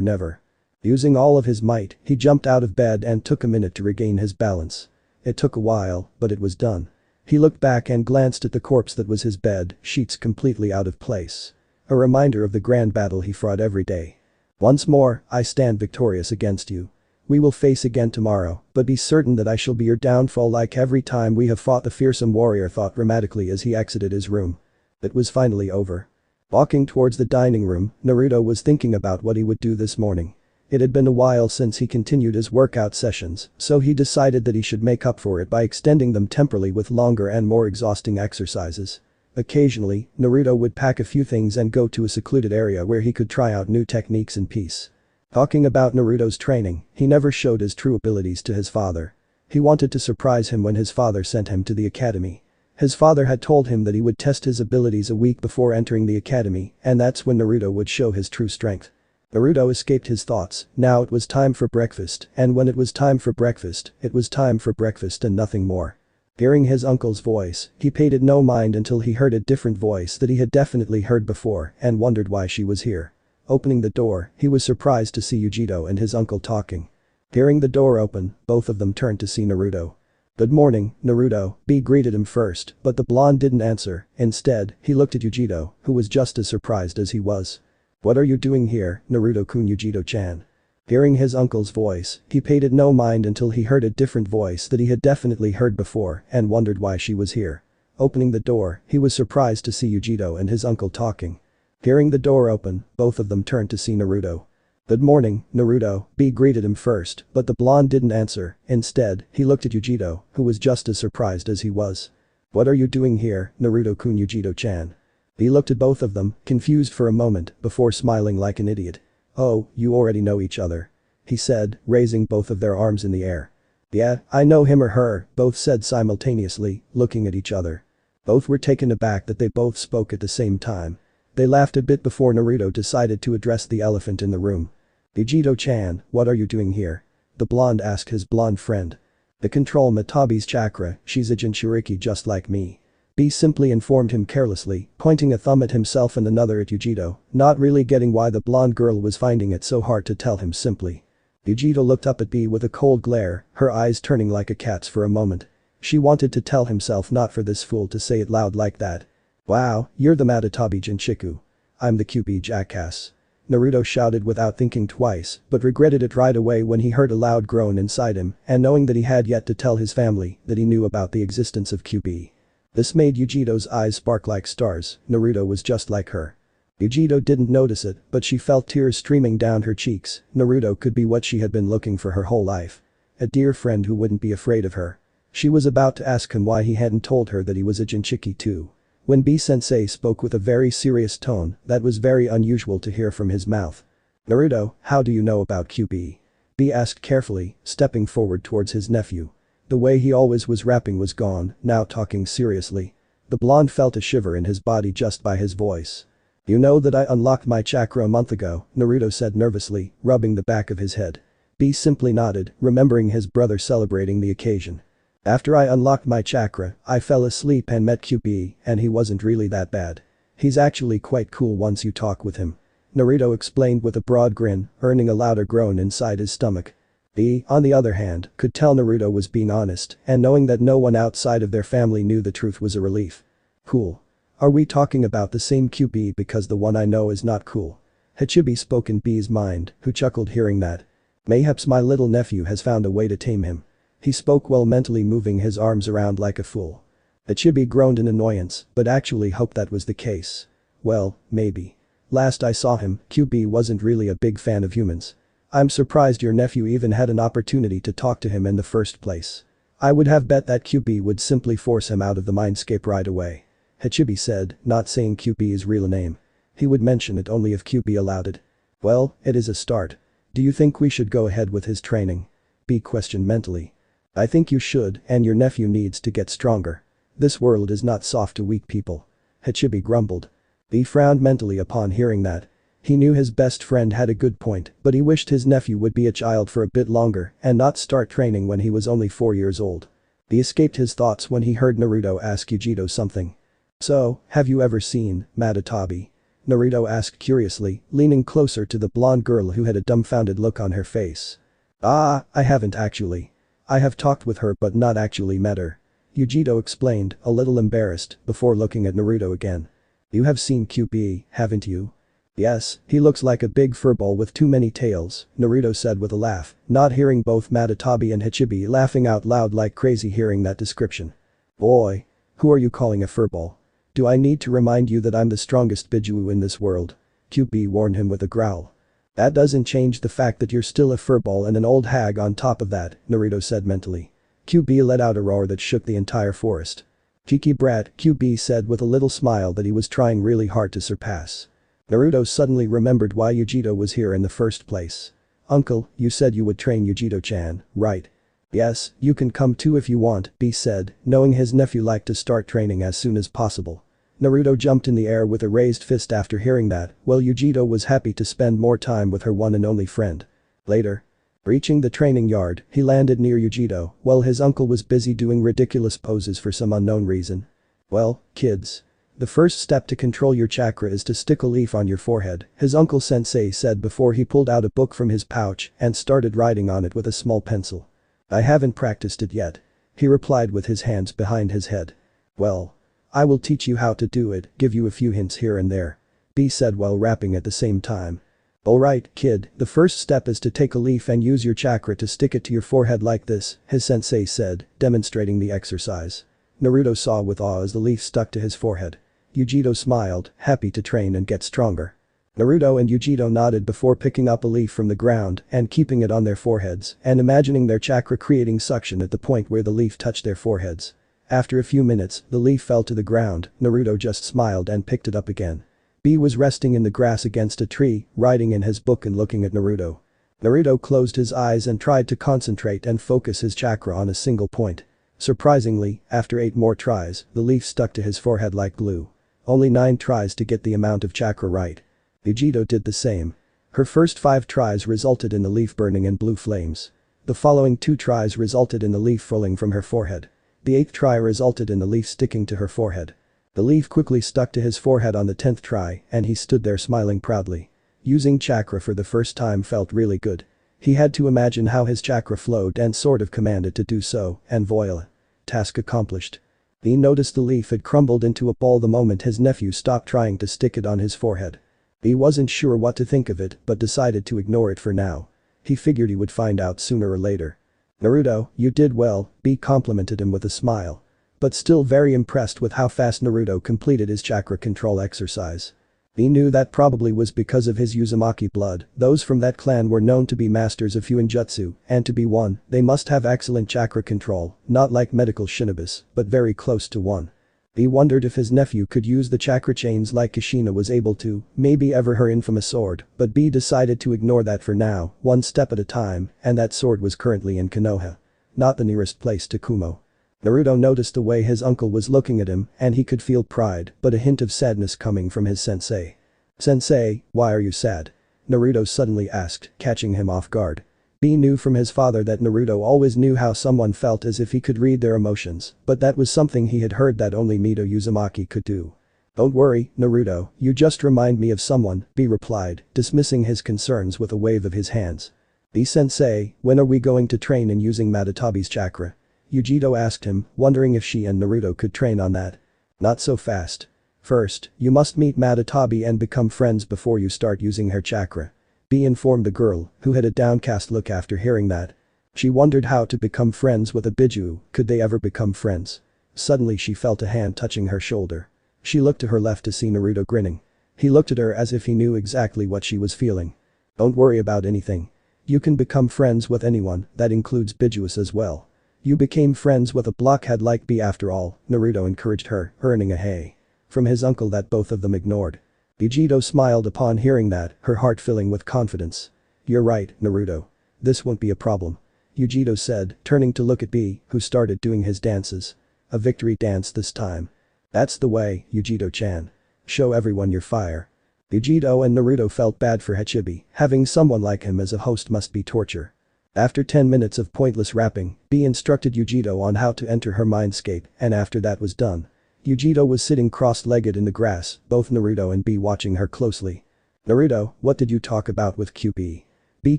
never. Using all of his might, he jumped out of bed and took a minute to regain his balance. It took a while, but it was done. He looked back and glanced at the corpse that was his bed, sheets completely out of place. A reminder of the grand battle he fought every day. Once more, I stand victorious against you. We will face again tomorrow, but be certain that I shall be your downfall like every time we have fought, the fearsome warrior thought dramatically as he exited his room. It was finally over. Walking towards the dining room, Naruto was thinking about what he would do this morning. It had been a while since he continued his workout sessions, so he decided that he should make up for it by extending them temporarily with longer and more exhausting exercises. Occasionally, Naruto would pack a few things and go to a secluded area where he could try out new techniques in peace. Talking about Naruto's training, he never showed his true abilities to his father. He wanted to surprise him when his father sent him to the academy. His father had told him that he would test his abilities a week before entering the academy, and that's when Naruto would show his true strength. Naruto escaped his thoughts. Now it was time for breakfast, and when it was time for breakfast, it was time for breakfast and nothing more. Hearing his uncle's voice, he paid it no mind until he heard a different voice that he had definitely heard before and wondered why she was here. Opening the door, he was surprised to see Yugito and his uncle talking. Hearing the door open, both of them turned to see Naruto. "Good morning, Naruto," B greeted him first, but the blonde didn't answer. Instead, he looked at Yugito, who was just as surprised as he was. "What are you doing here, Naruto-kun?" Yugito-chan. Hearing his uncle's voice, he paid it no mind until he heard a different voice that he had definitely heard before and wondered why she was here. Opening the door, he was surprised to see Yugito and his uncle talking. Hearing the door open, both of them turned to see Naruto. "Good morning, Naruto," B greeted him first, but the blonde didn't answer. Instead, he looked at Yugito, who was just as surprised as he was. "What are you doing here, Naruto-kun?" Yugito-chan. He looked at both of them, confused for a moment, before smiling like an idiot. "Oh, you already know each other," he said, raising both of their arms in the air. "Yeah, I know him or her," both said simultaneously, looking at each other. Both were taken aback that they both spoke at the same time. They laughed a bit before Naruto decided to address the elephant in the room. "Yugito-chan, what are you doing here?" the blonde asked his blonde friend. "To control Matabi's chakra, she's a Jinchuriki just like me." B simply informed him carelessly, pointing a thumb at himself and another at Yugito, not really getting why the blonde girl was finding it so hard to tell him simply. Yugito looked up at B with a cold glare, her eyes turning like a cat's for a moment. She wanted to tell himself not for this fool to say it loud like that. "Wow, you're the Matabi Jinshiku. I'm the Kyuubi jackass," Naruto shouted without thinking twice, but regretted it right away when he heard a loud groan inside him and knowing that he had yet to tell his family that he knew about the existence of Kyuubi. This made Yugito's eyes spark like stars. Naruto was just like her. Yugito didn't notice it, but she felt tears streaming down her cheeks. Naruto could be what she had been looking for her whole life. A dear friend who wouldn't be afraid of her. She was about to ask him why he hadn't told her that he was a Jinchiki too. When B-sensei spoke with a very serious tone, that was very unusual to hear from his mouth. "Naruto, how do you know about Kyuubi?" B asked carefully, stepping forward towards his nephew. The way he always was rapping was gone, now talking seriously. The blonde felt a shiver in his body just by his voice. "You know that I unlocked my chakra a month ago," Naruto said nervously, rubbing the back of his head. B simply nodded, remembering his brother celebrating the occasion. "After I unlocked my chakra, I fell asleep and met Kyuubi, and he wasn't really that bad. He's actually quite cool once you talk with him," Naruto explained with a broad grin, earning a louder groan inside his stomach. B, on the other hand, could tell Naruto was being honest, and knowing that no one outside of their family knew the truth was a relief. "Cool. Are we talking about the same Kyuubi because the one I know is not cool?" Hachibei spoke in B's mind, who chuckled hearing that. "Mayhaps my little nephew has found a way to tame him." He spoke while mentally moving his arms around like a fool. Hachibei groaned in annoyance, but actually hoped that was the case. "Well, maybe. Last I saw him, Kyuubi wasn't really a big fan of humans. I'm surprised your nephew even had an opportunity to talk to him in the first place. I would have bet that Kyuubi would simply force him out of the mindscape right away," Hachibei said, not saying Kyuubi's real name. He would mention it only if Kyuubi allowed it. "Well, it is a start. Do you think we should go ahead with his training?" B questioned mentally. "I think you should, and your nephew needs to get stronger. This world is not soft to weak people," Hachibei grumbled. B frowned mentally upon hearing that. He knew his best friend had a good point, but he wished his nephew would be a child for a bit longer and not start training when he was only 4 years old. He escaped his thoughts when he heard Naruto ask Yugito something. "So, have you ever seen Madara?" Naruto asked curiously, leaning closer to the blonde girl who had a dumbfounded look on her face. "Ah, I haven't actually. I have talked with her but not actually met her," Yugito explained, a little embarrassed, before looking at Naruto again. "You have seen Kyuubi, haven't you?" "Yes, he looks like a big furball with too many tails," Naruto said with a laugh, not hearing both Madara and Hachibei laughing out loud like crazy hearing that description. "Boy. Who are you calling a furball?" Do I need to remind you that I'm the strongest Bijuu in this world? Kyuubi warned him with a growl. That doesn't change the fact that you're still a furball and an old hag on top of that, Naruto said mentally. Kyuubi let out a roar that shook the entire forest. Cheeky brat, Kyuubi said with a little smile that he was trying really hard to surpass. Naruto suddenly remembered why Yugito was here in the first place. Uncle, you said you would train Yugito-chan, right? Yes, you can come too if you want, B said, knowing his nephew liked to start training as soon as possible. Naruto jumped in the air with a raised fist after hearing that, while Yugito was happy to spend more time with her one and only friend. Later. Reaching the training yard, he landed near Yugito, while his uncle was busy doing ridiculous poses for some unknown reason. Well, kids. The first step to control your chakra is to stick a leaf on your forehead, his uncle sensei said before he pulled out a book from his pouch and started writing on it with a small pencil. I haven't practiced it yet. He replied with his hands behind his head. Well. I will teach you how to do it, give you a few hints here and there. B said while rapping at the same time. Alright, kid, the first step is to take a leaf and use your chakra to stick it to your forehead like this, his sensei said, demonstrating the exercise. Naruto saw with awe as the leaf stuck to his forehead. Yugito smiled, happy to train and get stronger. Naruto and Yugito nodded before picking up a leaf from the ground and keeping it on their foreheads and imagining their chakra creating suction at the point where the leaf touched their foreheads. After a few minutes, the leaf fell to the ground, Naruto just smiled and picked it up again. B was resting in the grass against a tree, writing in his book and looking at Naruto. Naruto closed his eyes and tried to concentrate and focus his chakra on a single point. Surprisingly, after 8 more tries, the leaf stuck to his forehead like glue. Only 9 tries to get the amount of chakra right. Yugito did the same. Her first 5 tries resulted in the leaf burning in blue flames. The following 2 tries resulted in the leaf falling from her forehead. The 8th try resulted in the leaf sticking to her forehead. The leaf quickly stuck to his forehead on the 10th try and he stood there smiling proudly. Using chakra for the first time felt really good. He had to imagine how his chakra flowed and sort of commanded to do so, and voila. Task accomplished. He noticed the leaf had crumbled into a ball the moment his nephew stopped trying to stick it on his forehead. He wasn't sure what to think of it but decided to ignore it for now. He figured he would find out sooner or later. Naruto, you did well, B complimented him with a smile. But still very impressed with how fast Naruto completed his chakra control exercise. He knew that probably was because of his Uzumaki blood, those from that clan were known to be masters of Fuinjutsu, and to be one, they must have excellent chakra control, not like medical shinobis, but very close to one. He wondered if his nephew could use the chakra chains like Kushina was able to, maybe ever her infamous sword, but B decided to ignore that for now, one step at a time, and that sword was currently in Konoha. Not the nearest place to Kumo. Naruto noticed the way his uncle was looking at him and he could feel pride but a hint of sadness coming from his sensei. Sensei, why are you sad? Naruto suddenly asked, catching him off guard. B knew from his father that Naruto always knew how someone felt as if he could read their emotions, but that was something he had heard that only Mito Uzumaki could do. Don't worry, Naruto, you just remind me of someone, B replied, dismissing his concerns with a wave of his hands. B-sensei, when are we going to train in using Madatobi's chakra? Yugito asked him, wondering if she and Naruto could train on that. Not so fast. First, you must meet Madatobi and become friends before you start using her chakra. B informed the girl, who had a downcast look after hearing that. She wondered how to become friends with a Bijuu, could they ever become friends? Suddenly she felt a hand touching her shoulder. She looked to her left to see Naruto grinning. He looked at her as if he knew exactly what she was feeling. Don't worry about anything. You can become friends with anyone, that includes Bijuus as well. You became friends with a blockhead like B after all, Naruto encouraged her, earning a hey from his uncle that both of them ignored. Yugito smiled upon hearing that, her heart filling with confidence. You're right, Naruto. This won't be a problem. Yugito said, turning to look at B, who started doing his dances. A victory dance this time. That's the way, Yugito-chan. Show everyone your fire. Yugito and Naruto felt bad for Hachibi, having someone like him as a host must be torture. After 10 minutes of pointless rapping, B instructed Yugito on how to enter her mindscape, and after that was done. Yugito was sitting cross-legged in the grass, both Naruto and B watching her closely. Naruto, what did you talk about with Kyuubi? B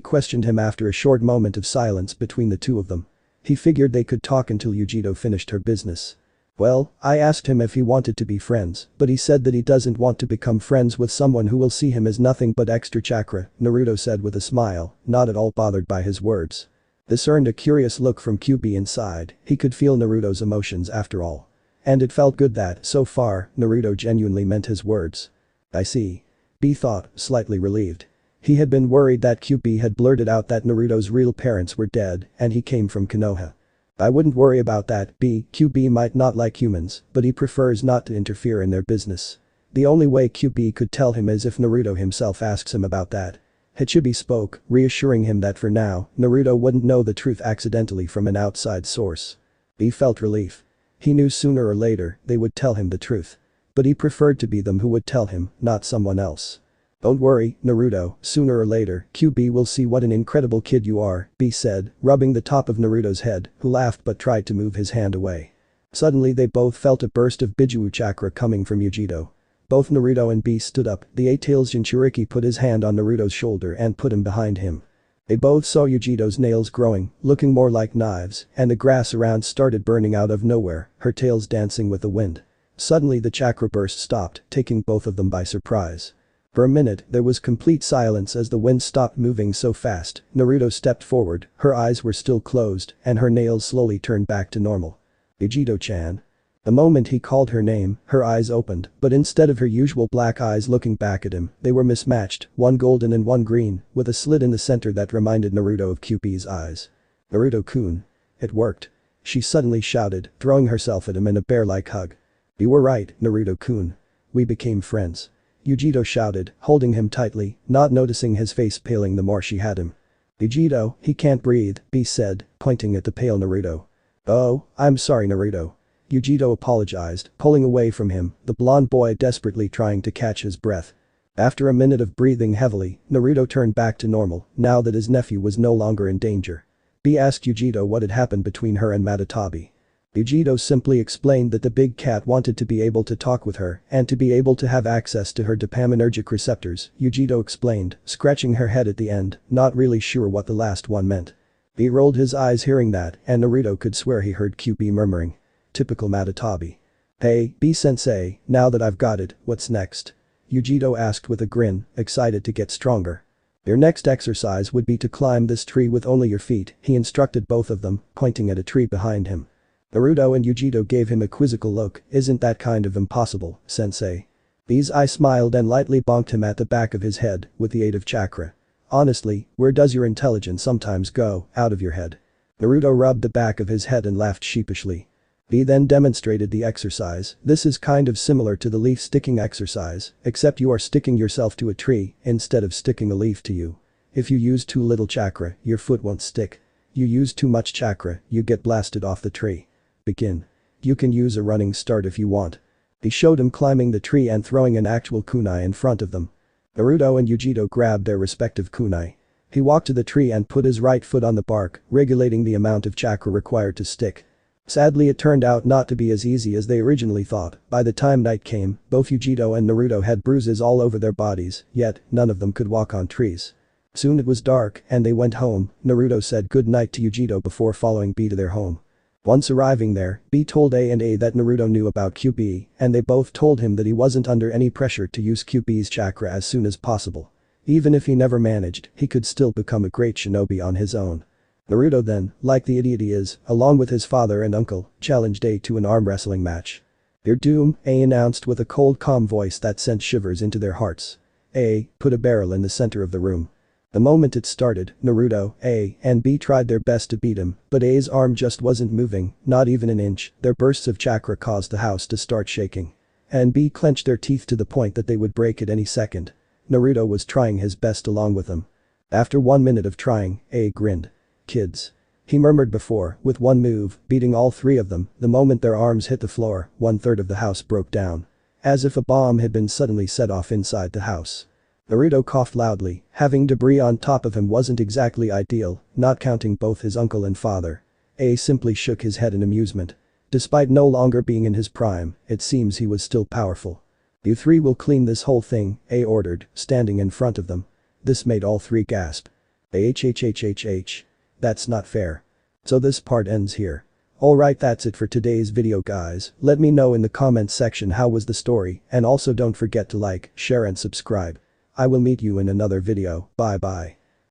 questioned him after a short moment of silence between the two of them. He figured they could talk until Yugito finished her business. Well, I asked him if he wanted to be friends, but he said that he doesn't want to become friends with someone who will see him as nothing but extra chakra, Naruto said with a smile, not at all bothered by his words. This earned a curious look from Kyuubi inside, he could feel Naruto's emotions after all. And it felt good that, so far, Naruto genuinely meant his words. I see. B thought, slightly relieved. He had been worried that Kyuubi had blurted out that Naruto's real parents were dead and he came from Konoha. I wouldn't worry about that. Kyuubi might not like humans, but he prefers not to interfere in their business. The only way Kyuubi could tell him is if Naruto himself asks him about that. Hichibi spoke, reassuring him that for now, Naruto wouldn't know the truth accidentally from an outside source. He felt relief. He knew sooner or later they would tell him the truth. But he preferred to be them who would tell him, not someone else. Don't worry, Naruto, sooner or later, Kyuubi will see what an incredible kid you are, B said, rubbing the top of Naruto's head, who laughed but tried to move his hand away. Suddenly they both felt a burst of Bijuu chakra coming from Yugito. Both Naruto and B stood up, the Eight-Tails Jinchuriki put his hand on Naruto's shoulder and put him behind him. They both saw Yugito's nails growing, looking more like knives, and the grass around started burning out of nowhere, her tails dancing with the wind. Suddenly the chakra burst stopped, taking both of them by surprise. For a minute, there was complete silence as the wind stopped moving so fast. Naruto stepped forward, her eyes were still closed, and her nails slowly turned back to normal. Yugito-chan. The moment he called her name, her eyes opened, but instead of her usual black eyes looking back at him, they were mismatched, one golden and one green, with a slit in the center that reminded Naruto of Kyuubi's eyes. Naruto-kun. It worked. She suddenly shouted, throwing herself at him in a bear-like hug. You were right, Naruto-kun. We became friends. Yugito shouted, holding him tightly, not noticing his face paling the more she had him. Yugito, he can't breathe, B said, pointing at the pale Naruto. Oh, I'm sorry Naruto. Yugito apologized, pulling away from him, the blonde boy desperately trying to catch his breath. After a minute of breathing heavily, Naruto turned back to normal, now that his nephew was no longer in danger. B asked Yugito what had happened between her and Tobi. Yugito simply explained that the big cat wanted to be able to talk with her and to be able to have access to her dopaminergic receptors, Yugito explained, scratching her head at the end, not really sure what the last one meant. B rolled his eyes hearing that, and Naruto could swear he heard Kyuubi murmuring. Typical Tobi. Hey, B-sensei, now that I've got it, what's next? Yugito asked with a grin, excited to get stronger. Your next exercise would be to climb this tree with only your feet, he instructed both of them, pointing at a tree behind him. Naruto and Yugito gave him a quizzical look, isn't that kind of impossible, sensei? B's eye smiled and lightly bonked him at the back of his head, with the aid of chakra. Honestly, where does your intelligence sometimes go, out of your head? Naruto rubbed the back of his head and laughed sheepishly. B then demonstrated the exercise. This is kind of similar to the leaf sticking exercise, except you are sticking yourself to a tree instead of sticking a leaf to you. If you use too little chakra, your foot won't stick. You use too much chakra, you get blasted off the tree. Begin. You can use a running start if you want. He showed him climbing the tree and throwing an actual kunai in front of them. Naruto and Yugito grabbed their respective kunai. He walked to the tree and put his right foot on the bark, regulating the amount of chakra required to stick. Sadly it turned out not to be as easy as they originally thought. By the time night came, both Yugito and Naruto had bruises all over their bodies, yet none of them could walk on trees. Soon it was dark and they went home. Naruto said good night to Yugito before following B to their home. Once arriving there, B told A and A that Naruto knew about Kyuubi, and they both told him that he wasn't under any pressure to use Kyuubi's chakra as soon as possible. Even if he never managed, he could still become a great shinobi on his own. Naruto then, like the idiot he is, along with his father and uncle, challenged A to an arm wrestling match. Your doom, A announced with a cold calm voice that sent shivers into their hearts. A put a barrel in the center of the room. The moment it started, Naruto, A, and B tried their best to beat him, but A's arm just wasn't moving, not even an inch. Their bursts of chakra caused the house to start shaking. A and B clenched their teeth to the point that they would break at any second. Naruto was trying his best along with them. After 1 minute of trying, A grinned. Kids. He murmured before, with one move, beating all three of them. The moment their arms hit the floor, 1/3 of the house broke down. As if a bomb had been suddenly set off inside the house. Naruto coughed loudly, having debris on top of him wasn't exactly ideal, not counting both his uncle and father. A simply shook his head in amusement. Despite no longer being in his prime, it seems he was still powerful. You three will clean this whole thing, A ordered, standing in front of them. This made all three gasp. HHHHH. That's not fair. So this part ends here. Alright, that's it for today's video guys. Let me know in the comments section how was the story, and also don't forget to like, share and subscribe. I will meet you in another video. Bye bye.